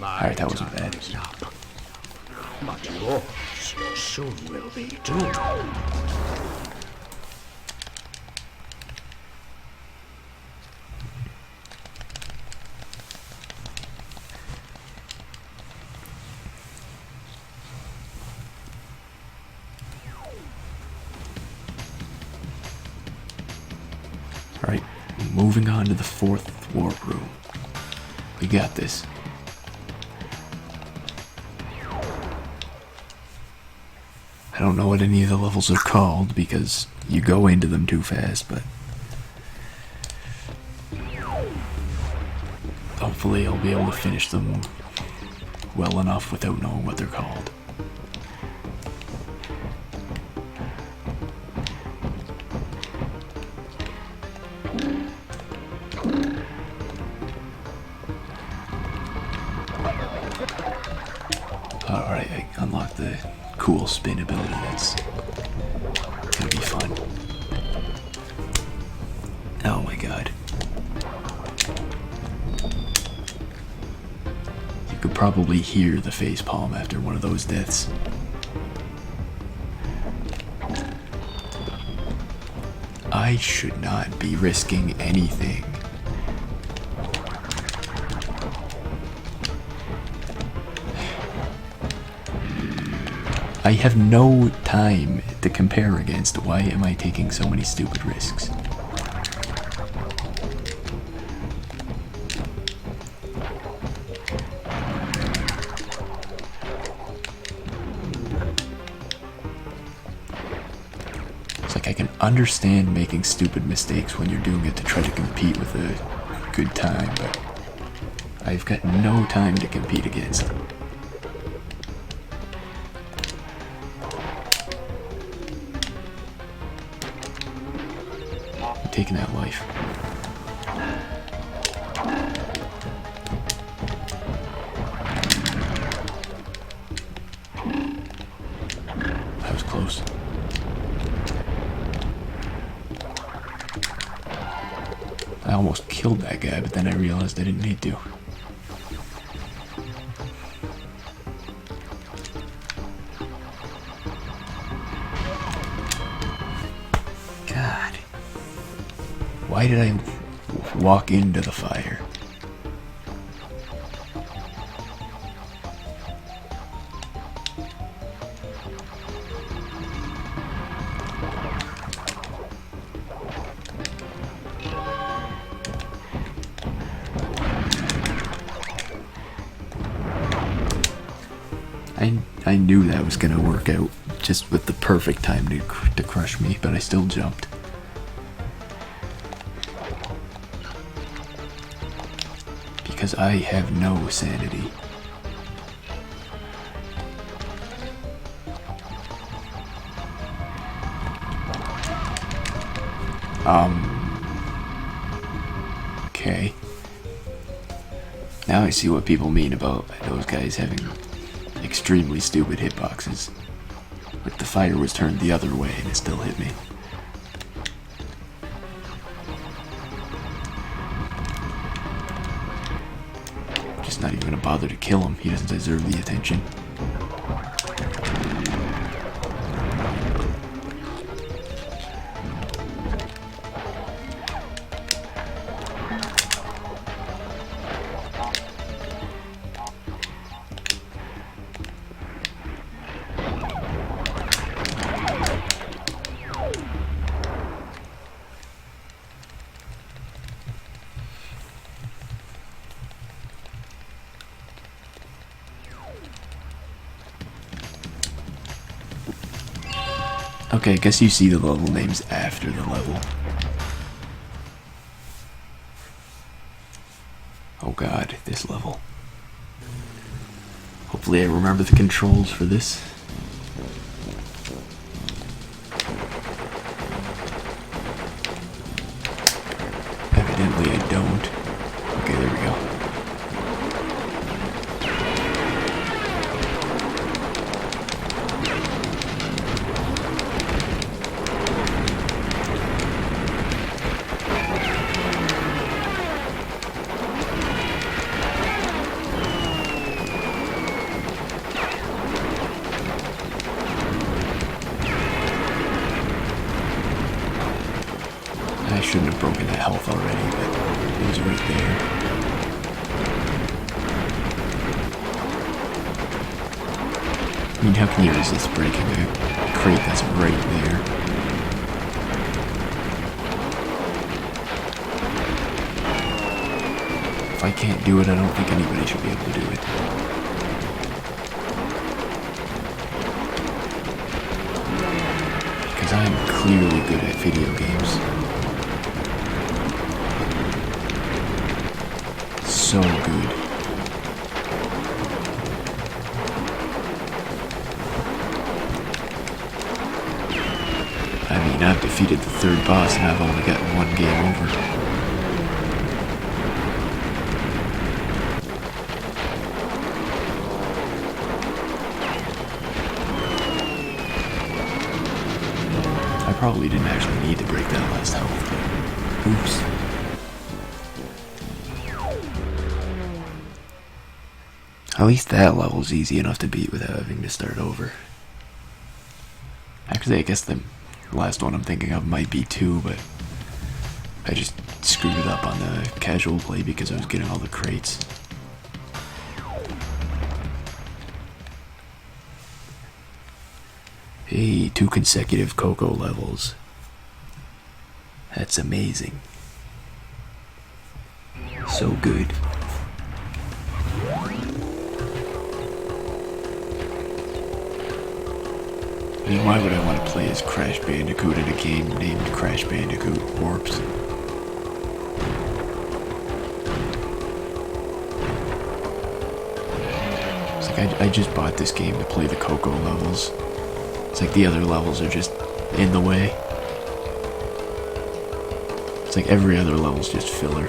Alright, that wasn't bad. But yours soon will be too. Alright, moving on to the 4th warp room. We got this. I don't know what any of the levels are called because you go into them too fast, but hopefully I'll be able to finish them well enough without knowing what they're called. Alright, I unlocked the cool spin ability. That's gonna be fun. Oh my god. You could probably hear the facepalm after one of those deaths. I should not be risking anything. I have no time to compare against. Why am I taking so many stupid risks? It's like I can understand making stupid mistakes when you're doing it to try to compete with a good time, but I've got no time to compete against. Taking that life. That was close. I almost killed that guy, but then I realized I didn't need to. God. Why did I walk into the fire? I knew that was gonna work out just with the perfect time to crush me, but I still jumped. Because I have no sanity. Okay. Now I see what people mean about those guys having extremely stupid hitboxes. Like the fire was turned the other way and it still hit me. Just not even gonna bother to kill him. He doesn't deserve the attention. Okay, I guess you see the level names after the level. Oh god, this level. Hopefully I remember the controls for this. Evidently I don't. Okay, there we go. I shouldn't have broken that health already, but it was right there. I mean, how can you resist breaking a crate that's right there? If I can't do it, I don't think anybody should be able to do it. Because I'm clearly good at video games. So good. I mean, I've defeated the third boss and I've only gotten one game over. I probably didn't actually need to break that last health, but oops. At least that level's easy enough to beat without having to start over. Actually, I guess the last one I'm thinking of might be 2, but I just screwed it up on the casual play because I was getting all the crates. Hey, 2 consecutive Coco levels. That's amazing. So good. I mean, why would I want to play as Crash Bandicoot in a game named Crash Bandicoot Warps? It's like I just bought this game to play the Coco levels. It's like the other levels are just in the way. It's like every other level's just filler.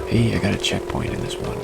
Hey, I got a checkpoint in this one.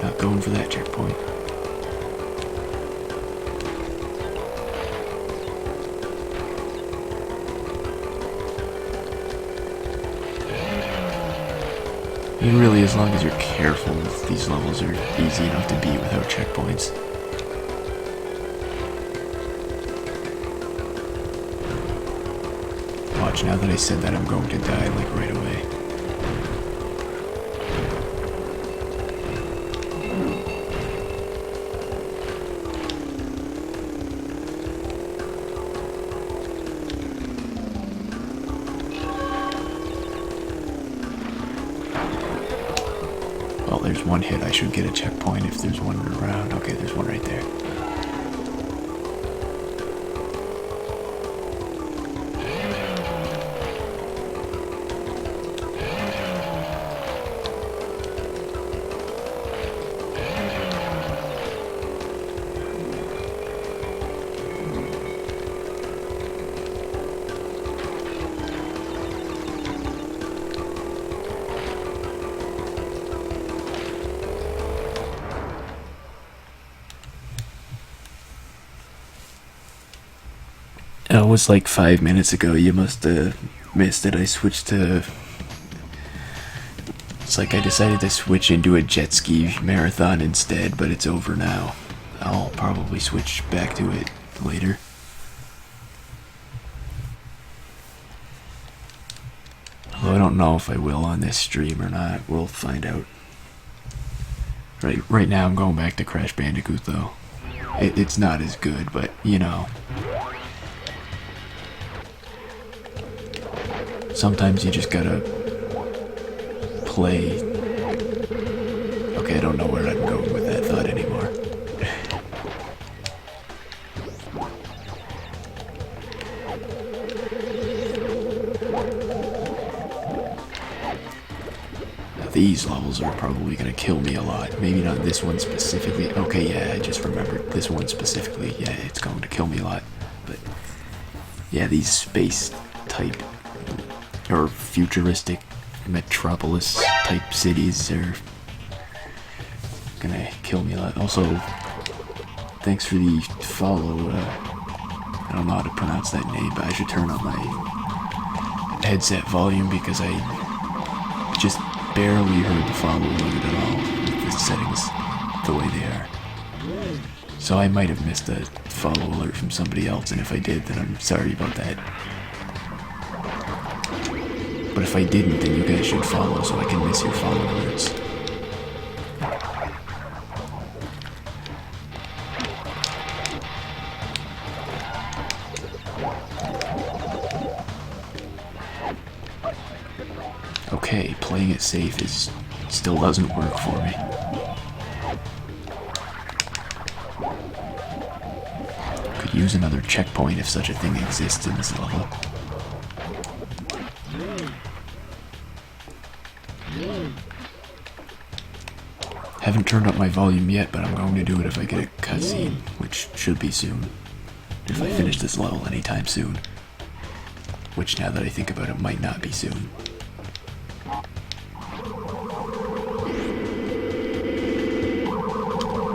Not going for that checkpoint. I mean, really, as long as you're careful, these levels are easy enough to beat without checkpoints. Watch, now that I said that, I'm going to die, like, right away. Well, there's one hit. I should get a checkpoint if there's one around. Okay, there's one right there. It was like 5 minutes ago. You must have missed it. I switched to... It's like I decided to switch into a jet ski marathon instead, but it's over now. I'll probably switch back to it later. Although I don't know if I will on this stream or not. We'll find out. Right now I'm going back to Crash Bandicoot though. It's not as good, but you know. Sometimes you just gotta play. Okay, I don't know where I'm going with that thought anymore. These levels are probably gonna kill me a lot. Maybe not this one specifically. Okay, yeah, I just remembered this one specifically. Yeah, it's going to kill me a lot. But yeah, these space type or futuristic metropolis type cities are gonna kill me a lot. Also, thanks for the follow. I don't know how to pronounce that name, but I should turn on my headset volume because I just barely heard the follow alert at all with the settings the way they are. So I might have missed a follow alert from somebody else, and if I did, then I'm sorry about that. But if I didn't, then you guys should follow so I can miss your follow alerts. Okay, playing it safe still doesn't work for me. Could use another checkpoint if such a thing exists in this level. Haven't turned up my volume yet, but I'm going to do it if I get a cutscene, which should be soon. If I finish this level anytime soon. Which, now that I think about it, might not be soon.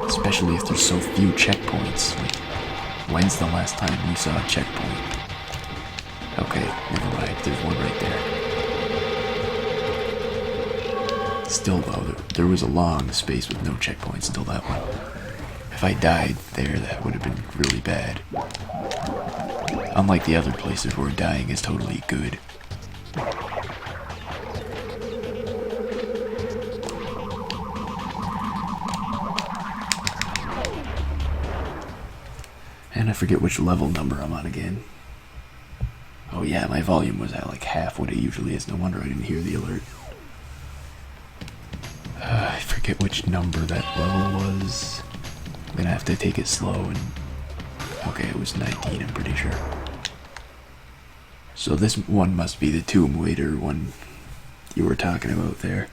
Especially if there's so few checkpoints. Like, when's the last time you saw a checkpoint? Okay, never mind, there's one right there. Still though, there was a long space with no checkpoints until that one. If I died there, that would have been really bad. Unlike the other places where dying is totally good. And I forget which level number I'm on again. Oh yeah, my volume was at like half what it usually is. No wonder I didn't hear the alert. I forget which number that level was. I'm gonna have to take it slow and... Okay, it was 19, I'm pretty sure. So this one must be the Tomb Raider one you were talking about there.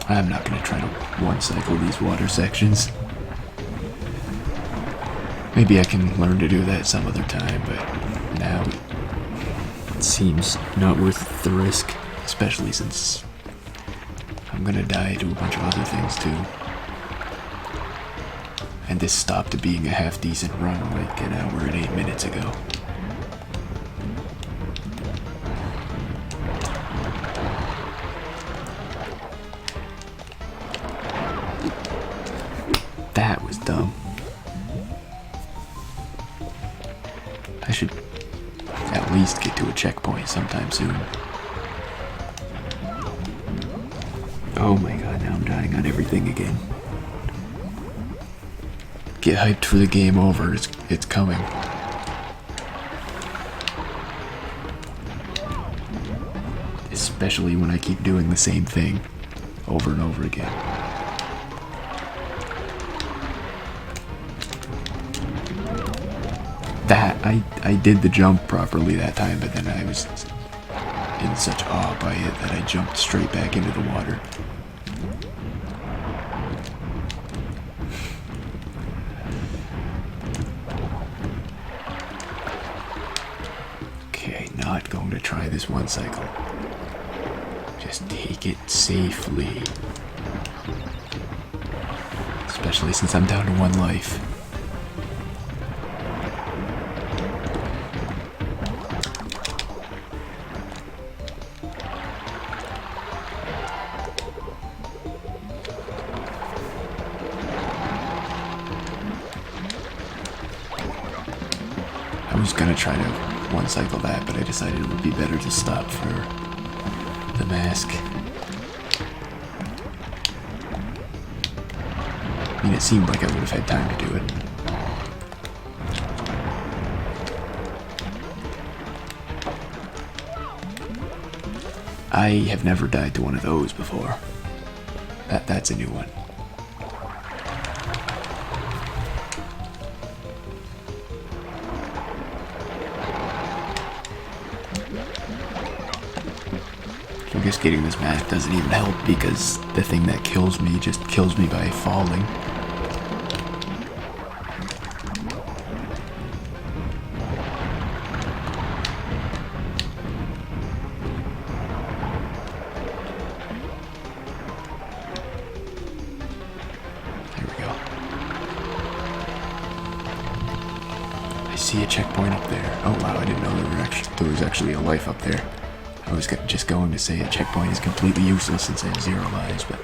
I'm not going to try to one-cycle these water sections. Maybe I can learn to do that some other time, but now it seems not worth the risk, especially since I'm going to die to a bunch of other things too. And this stopped being a half-decent run like an hour and 8 minutes ago. That was dumb. I should at least get to a checkpoint sometime soon. Oh my god, now I'm dying on everything again. Get hyped for the game over, it's coming. Especially when I keep doing the same thing over and over again. That, I did the jump properly that time, but then I was in such awe by it that I jumped straight back into the water. Okay, not going to try this one cycle. Just take it safely. Especially since I'm down to one life. I was gonna try to one cycle that, but I decided it would be better to stop for the mask. I mean, it seemed like I would have had time to do it. I have never died to one of those before. That's a new one. I guess getting this mask doesn't even help because the thing that kills me just kills me by falling. see a checkpoint up there. Oh wow, I didn't know there was actually a life up there. I was just going to say a checkpoint is completely useless since I have 0 lives, but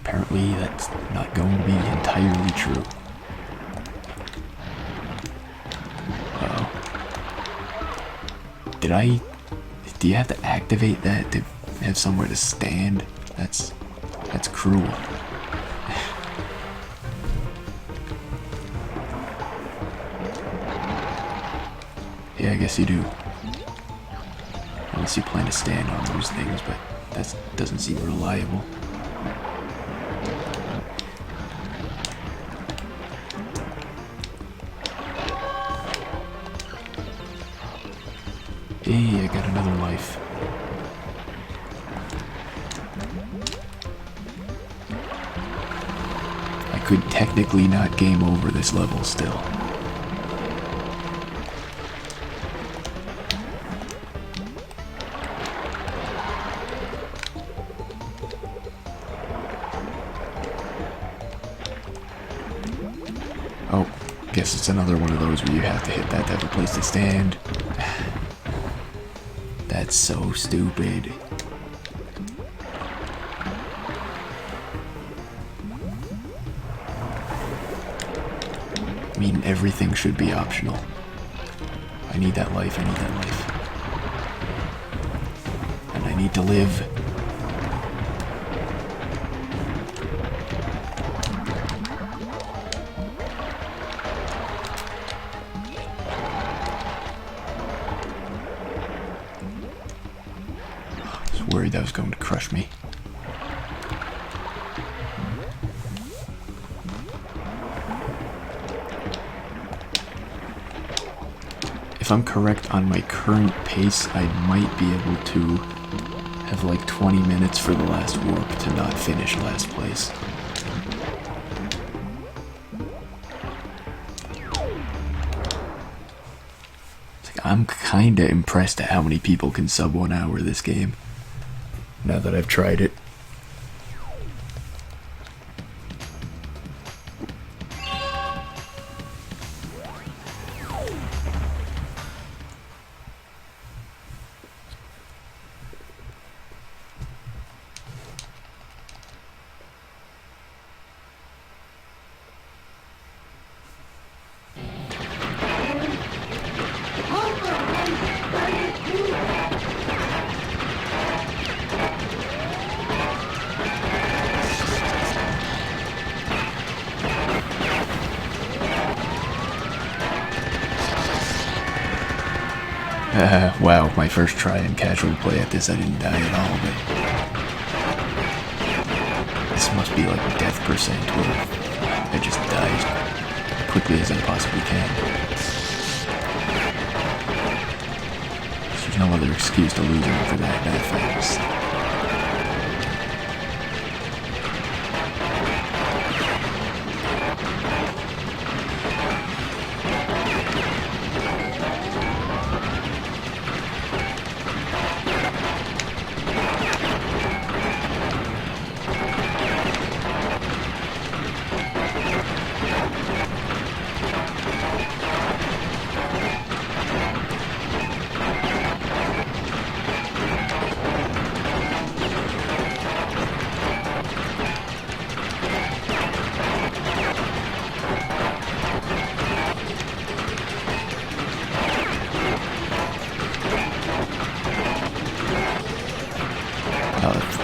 apparently that's not going to be entirely true. Uh-oh. Do you have to activate that to have somewhere to stand? That's cruel. Yeah, I guess you do. Unless you plan to stand on those things, but that doesn't seem reliable. Hey, I got another life. I could technically not game over this level still. Oh, guess it's another one of those where you have to hit that to have a place to stand. That's so stupid. I mean, everything should be optional. I need that life, I need that life. And I need to live. Worried that was going to crush me. If I'm correct on my current pace, I might be able to have like 20 minutes for the last warp to not finish last place. I'm kinda impressed at how many people can sub 1 hour this game. Now that I've tried it. Wow, my first try in casual play at this, I didn't die at all, but this must be like death percent, where I just die as quickly as I possibly can. There's no other excuse to lose after that fast.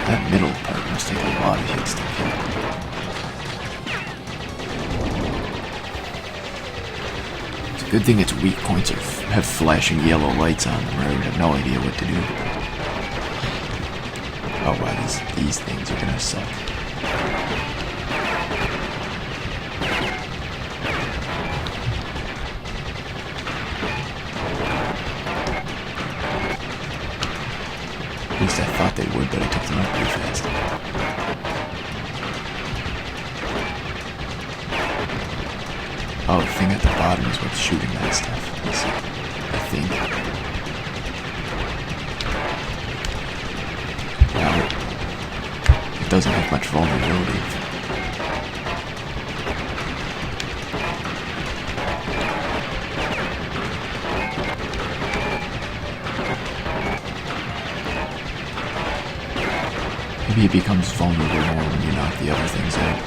That middle part must take a lot of hits to kill. It's a good thing its weak points have flashing yellow lights on them, or I would have no idea what to do. Oh wow, these things are gonna suck. At least I thought they would, but I took them out pretty fast. Oh, the thing at the bottom is what's shooting that stuff. I think. Now, it doesn't have much vulnerability. Maybe it becomes vulnerable more when you knock the other things out.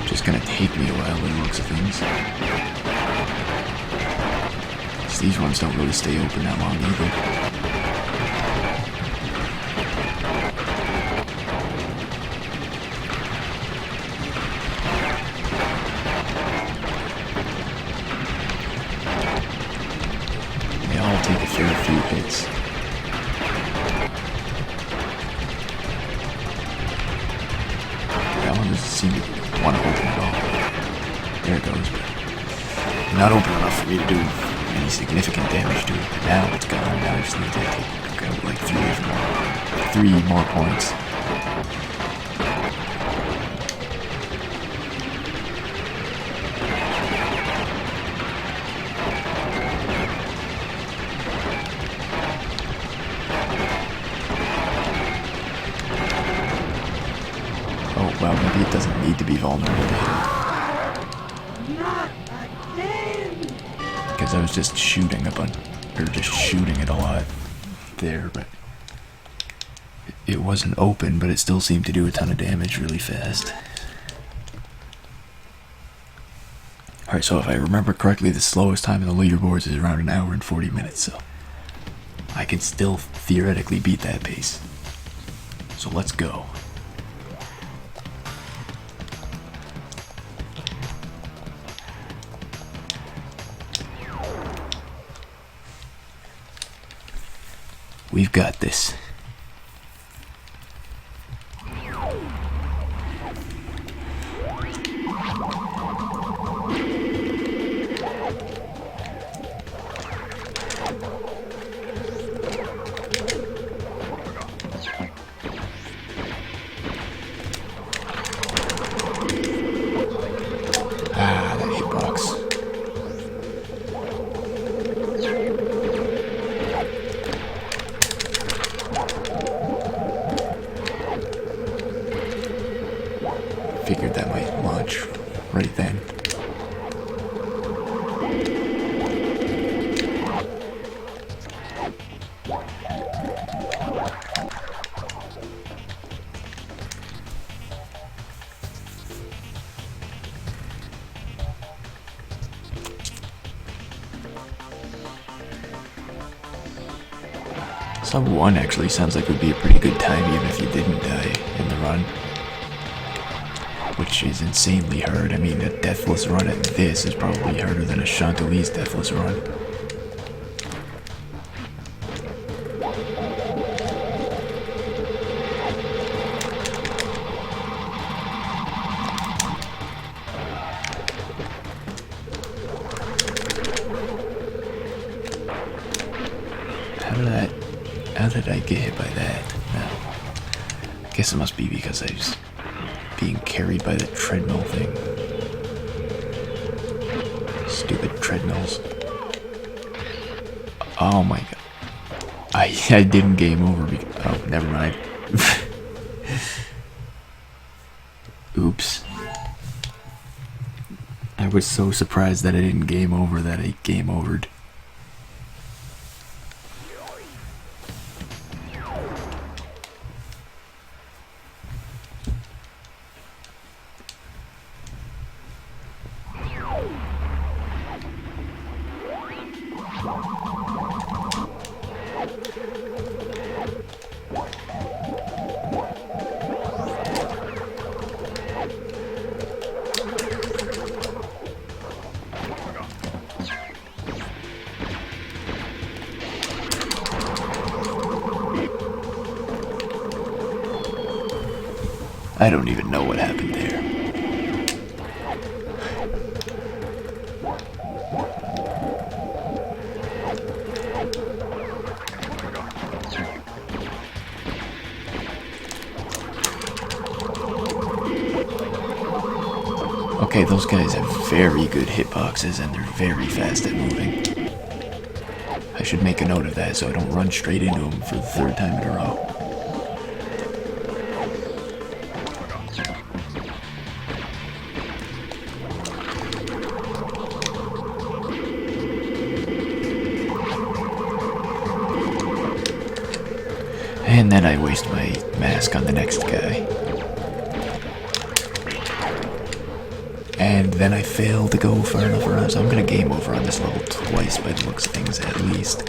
Just gonna take me a while by the looks of things. 'Cause these ones don't really stay open that long either. They all take a fair few hits. That one doesn't seem to want to open at all. There it goes, but not open enough for me to do any significant damage to it. But now it's gone. Now I just need to take out like three more points. Oh wow, maybe it doesn't need to be vulnerable to hit it. Because I was just shooting a bunch, or just shooting it a lot there, but it wasn't open, but it still seemed to do a ton of damage really fast. Alright, so if I remember correctly, the slowest time in the leaderboards is around 1 hour and 40 minutes, so I can still theoretically beat that pace. So let's go. We've got this. Ah, that hitbox. Figured that might launch right then. Sub 1 actually sounds like it would be a pretty good time even if you didn't die in the run. Which is insanely hard. I mean, a deathless run at this is probably harder than a Chantilly's deathless run. How did I get hit by that? No. I guess it must be because I was being carried by the treadmill thing. Stupid treadmills. Oh my god. I didn't game over because, oh, never mind. Oops. I was so surprised that I didn't game over that I game overed. I don't even know what happened there. Okay, those guys have very good hitboxes and they're very fast at moving. I should make a note of that so I don't run straight into them for the third time in a row. And then I waste my mask on the next guy. And then I fail to go far enough around, so I'm gonna game over on this level twice by the looks of things at least.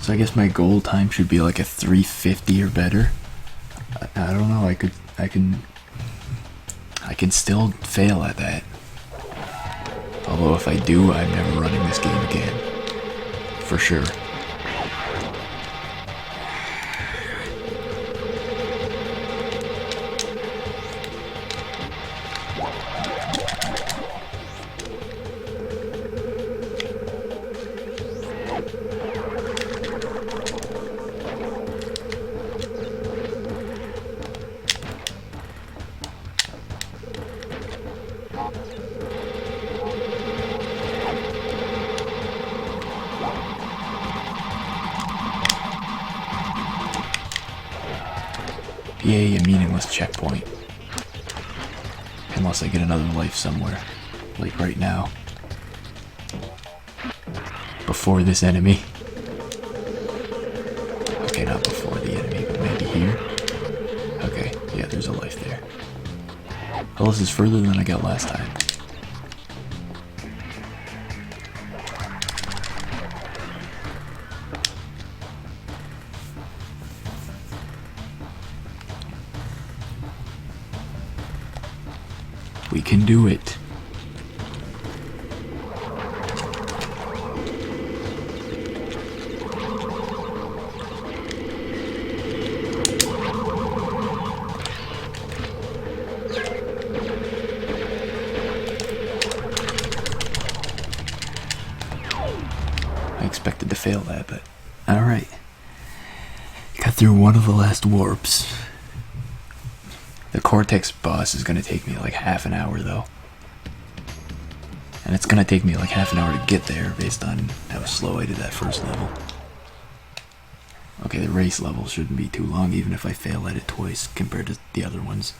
So I guess my goal time should be like a 350 or better. I don't know, I can still fail at that. Although if I do, I'm never running this game again. For sure. Yay, a meaningless checkpoint. Unless I get another life somewhere. Like right now. Before this enemy. Okay, not before the enemy, but maybe here. Okay, yeah, there's a life there. Well, this is further than I got last time. We can do it. I expected to fail that, but alright. Got through one of the last warps. The Cortex boss is going to take me like half an hour though. And it's going to take me like half an hour to get there based on how slow I did that first level. Okay, the race level shouldn't be too long even if I fail at it twice compared to the other ones.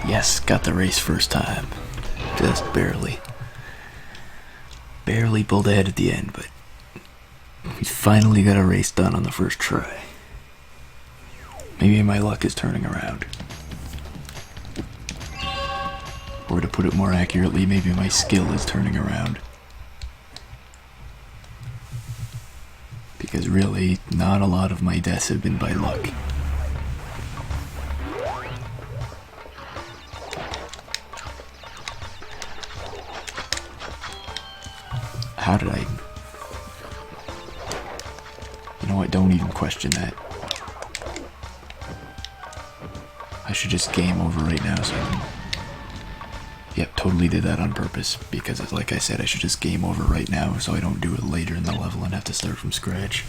Yes, got the race first time. Just barely. Barely pulled ahead at the end, but we finally got a race done on the first try. Maybe my luck is turning around. Or to put it more accurately, maybe my skill is turning around. Because really, not a lot of my deaths have been by luck. How did I... You know what, don't even question that. I should just game over right now so I can... Yep, totally did that on purpose, because like I said, I should just game over right now so I don't do it later in the level and have to start from scratch.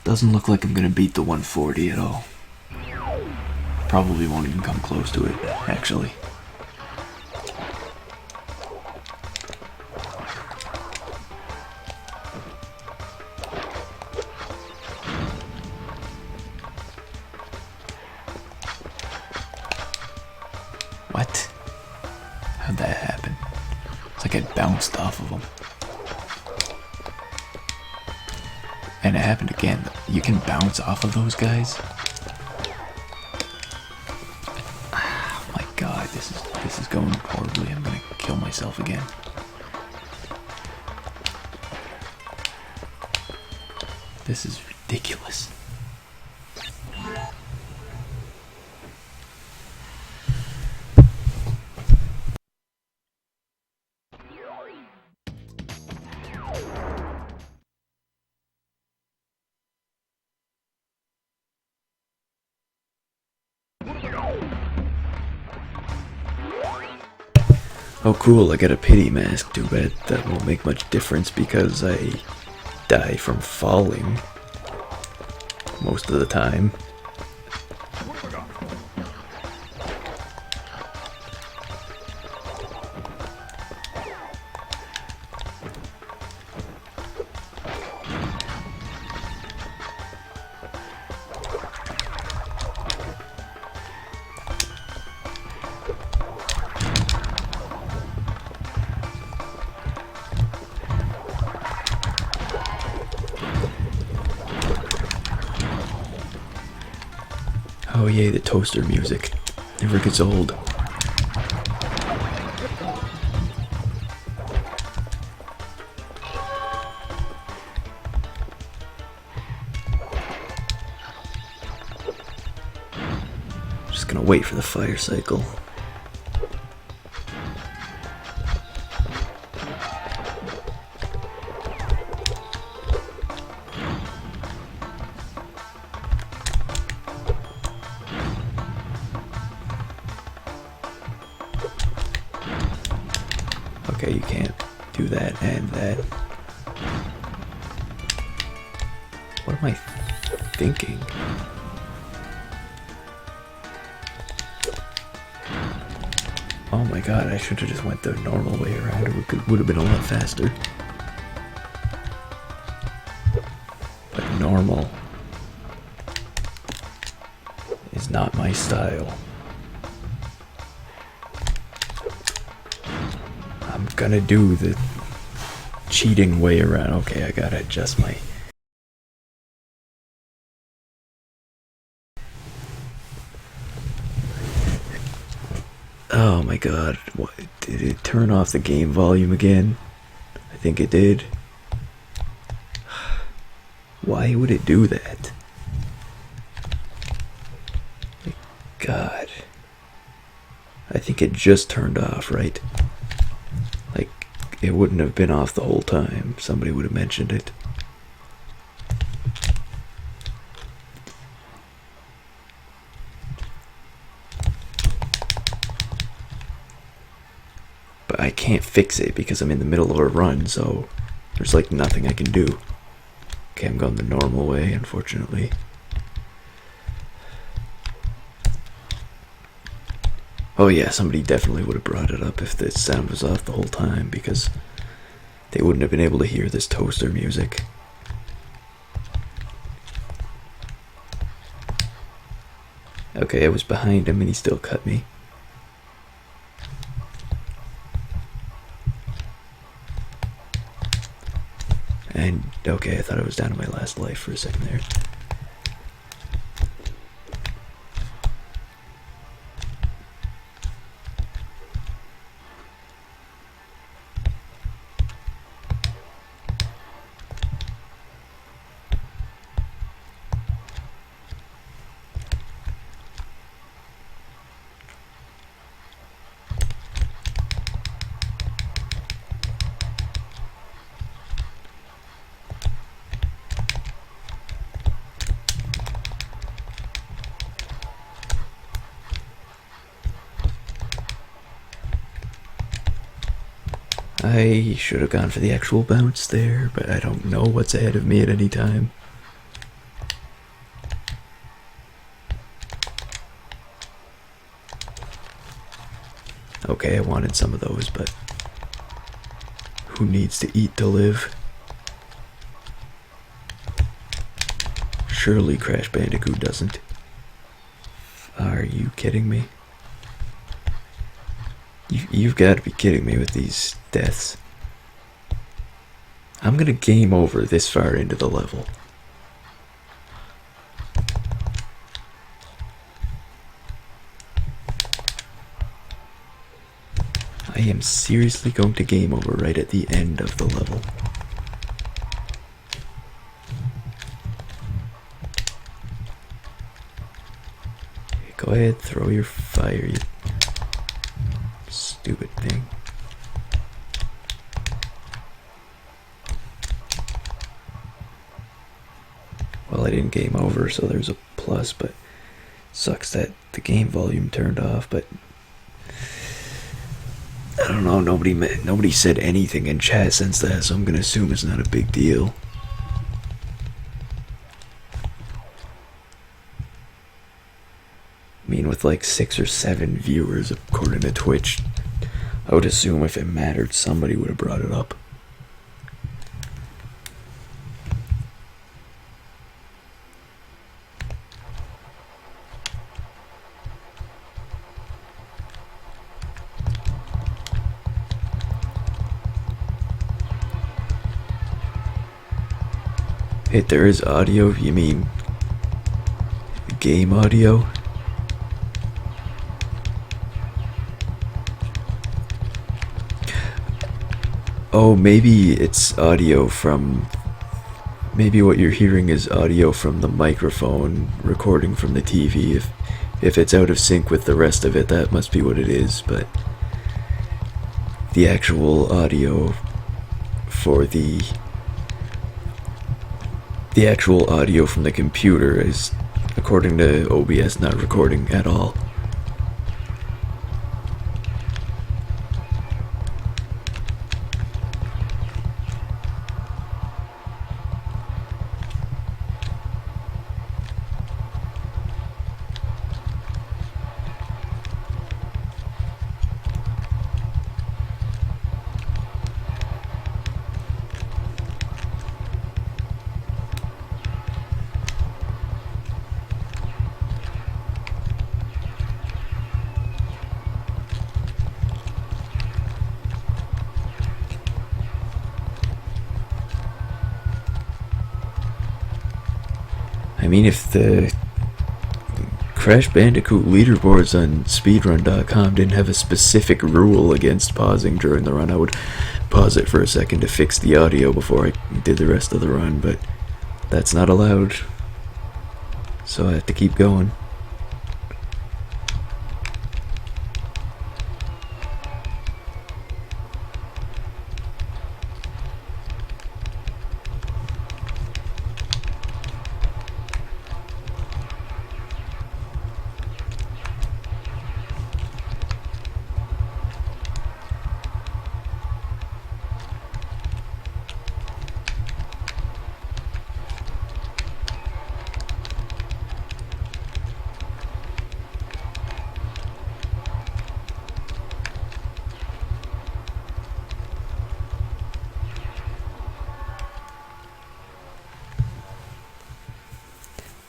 Doesn't look like I'm gonna beat the 140 at all. Probably won't even come close to it, actually. What? How'd that happen? It's like I bounced off of them. And it happened again. You can bounce off of those guys? Oh my god, this is going horribly. I'm gonna kill myself again. This is ridiculous. Oh cool, I got a pity mask. Too bad that won't make much difference because I die from falling most of the time. Oh yay, the toaster music. Never gets old. Just gonna wait for the fire cycle. Okay, you can't do that and that. What am I thinking? Oh my god, I should have just went the normal way around. It would have been a lot faster. But normal is not my style. I'm gonna do the cheating way around. Okay, I gotta adjust my... Oh my god, what, did it turn off the game volume again? I think it did. Why would it do that? God. I think it just turned off, right? Like, it wouldn't have been off the whole time. Somebody would have mentioned it. But I can't fix it because I'm in the middle of a run, so there's like nothing I can do. Okay, I'm going the normal way, unfortunately. Oh yeah, somebody definitely would have brought it up if the sound was off the whole time, because they wouldn't have been able to hear this toaster music. Okay, I was behind him and he still cut me. And, okay, I thought I was down to my last life for a second there. I should have gone for the actual bounce there, but I don't know what's ahead of me at any time. Okay, I wanted some of those, but who needs to eat to live? Surely Crash Bandicoot doesn't. Are you kidding me? You've got to be kidding me with these deaths. I'm gonna game over this far into the level. I am seriously going to game over right at the end of the level. Go ahead, throw your fire, you stupid thing. Well, I didn't game over, so there's a plus, but sucks that the game volume turned off, but I don't know, nobody said anything in chat since that, so I'm gonna assume it's not a big deal. I mean, with like 6 or 7 viewers according to Twitch, I would assume if it mattered, somebody would have brought it up. Wait, there is audio? You mean game audio? Oh, maybe it's audio from... Maybe what you're hearing is audio from the microphone recording from the TV. If it's out of sync with the rest of it, that must be what it is, but the actual audio for the actual audio from the computer is, according to OBS, not recording at all. I mean, if the Crash Bandicoot leaderboards on speedrun.com didn't have a specific rule against pausing during the run, I would pause it for a second to fix the audio before I did the rest of the run, but that's not allowed, so I have to keep going.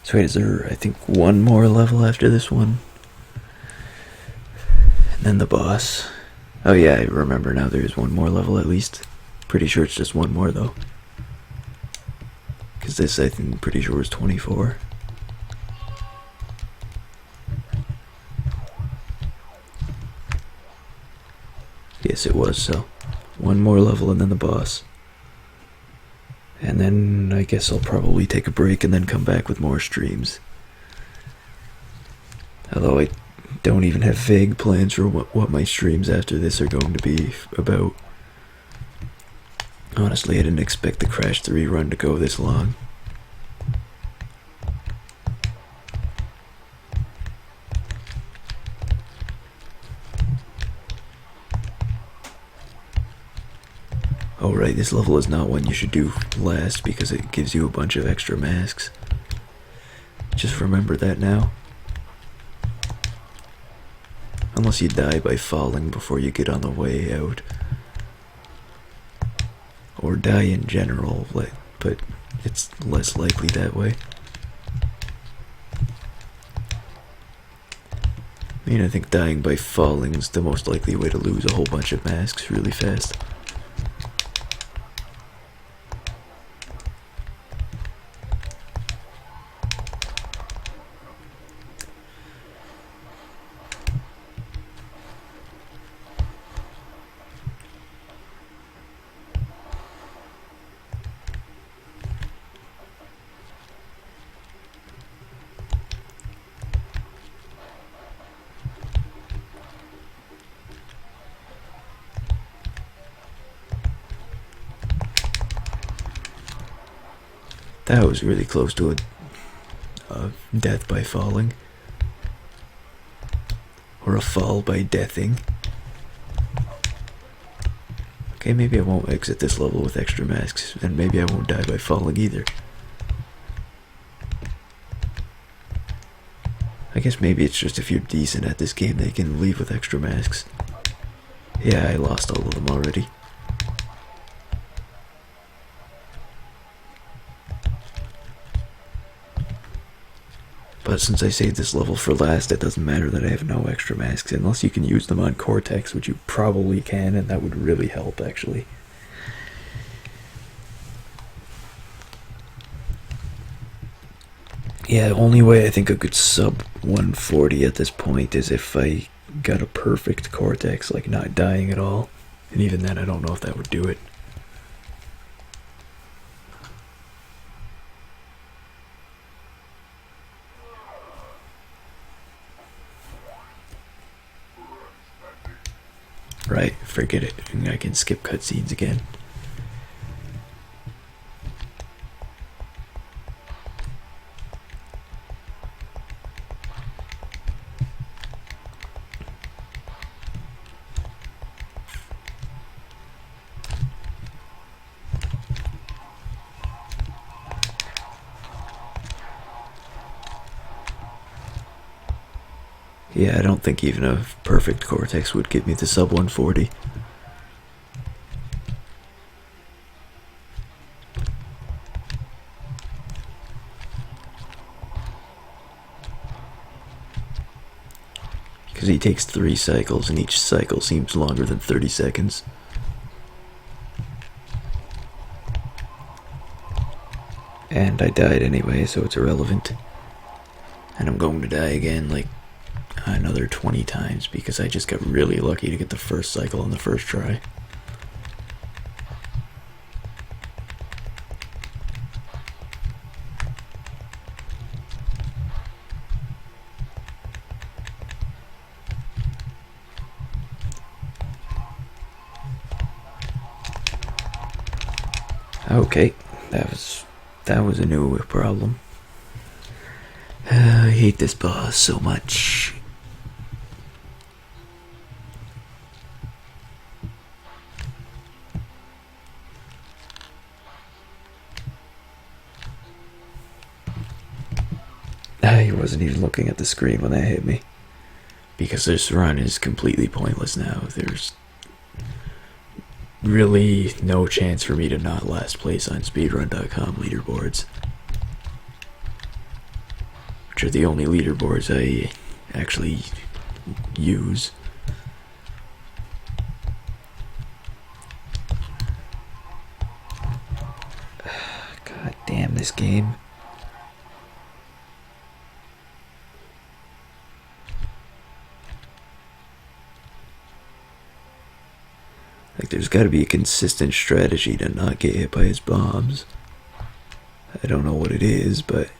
So wait, is there, I think, one more level after this one? And then the boss. Oh yeah, I remember now, there's one more level at least. Pretty sure it's just one more though. Because this, I think, pretty sure is 24. Yes, it was, so one more level and then the boss. And then I guess I'll probably take a break and then come back with more streams. Although I don't even have vague plans for what my streams after this are going to be about. Honestly, I didn't expect the Crash 3 run to go this long. Oh right, this level is not one you should do last because it gives you a bunch of extra masks. Just remember that now. Unless you die by falling before you get on the way out. Or die in general, but it's less likely that way. I mean, I think dying by falling is the most likely way to lose a whole bunch of masks really fast. That was really close to a death by falling. Or a fall by deathing. Okay, maybe I won't exit this level with extra masks, and maybe I won't die by falling either. I guess maybe it's just if you're decent at this game they can leave with extra masks. Yeah, I lost all of them already. But since I saved this level for last, it doesn't matter that I have no extra masks, unless you can use them on Cortex, which you probably can, and that would really help, actually. Yeah, the only way I think I could sub 140 at this point is if I got a perfect Cortex, like not dying at all. And even then, I don't know if that would do it. Right, forget it. I can skip cutscenes again. Yeah, I don't think even a perfect Cortex would give me the sub 140. Because he takes 3 cycles, and each cycle seems longer than 30 seconds. And I died anyway, so it's irrelevant. And I'm going to die again, like, another 20 times, because I just got really lucky to get the first cycle on the first try. Okay, that was a new problem. I hate this boss so much. He wasn't even looking at the screen when that hit me. Because this run is completely pointless now. There's really no chance for me to not last place on speedrun.com leaderboards. Which are the only leaderboards I actually use. God damn this game. Like, there's gotta be a consistent strategy to not get hit by his bombs. I don't know what it is, but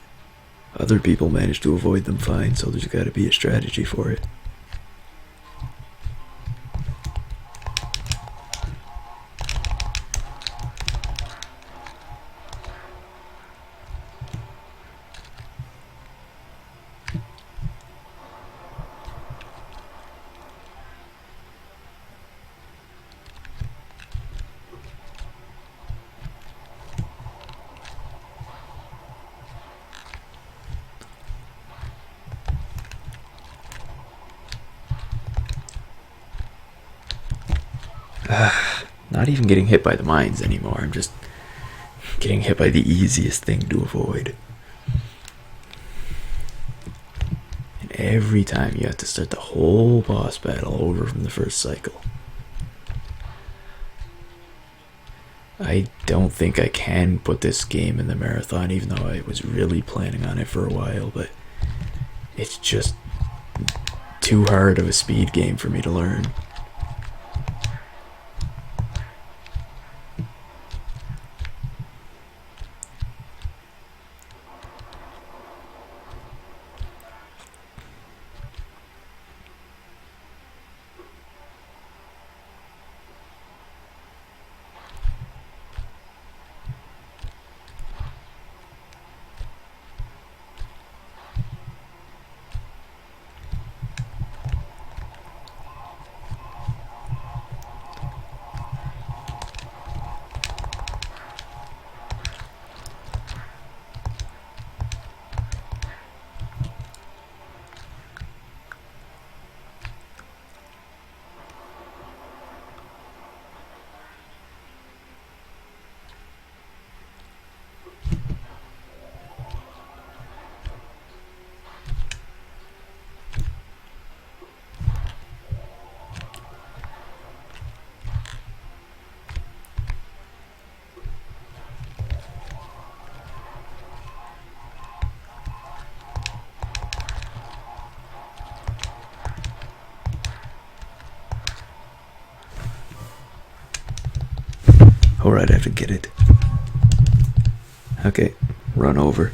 other people manage to avoid them fine, so there's gotta be a strategy for it. Not even getting hit by the mines anymore. I'm just getting hit by the easiest thing to avoid. And every time you have to start the whole boss battle over from the first cycle. I don't think I can put this game in the marathon, even though I was really planning on it for a while, but it's just too hard of a speed game for me to learn. Alright, I have to get it. Okay, run over.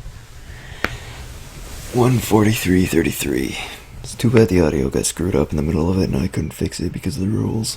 1:43:33. It's too bad the audio got screwed up in the middle of it and I couldn't fix it because of the rules.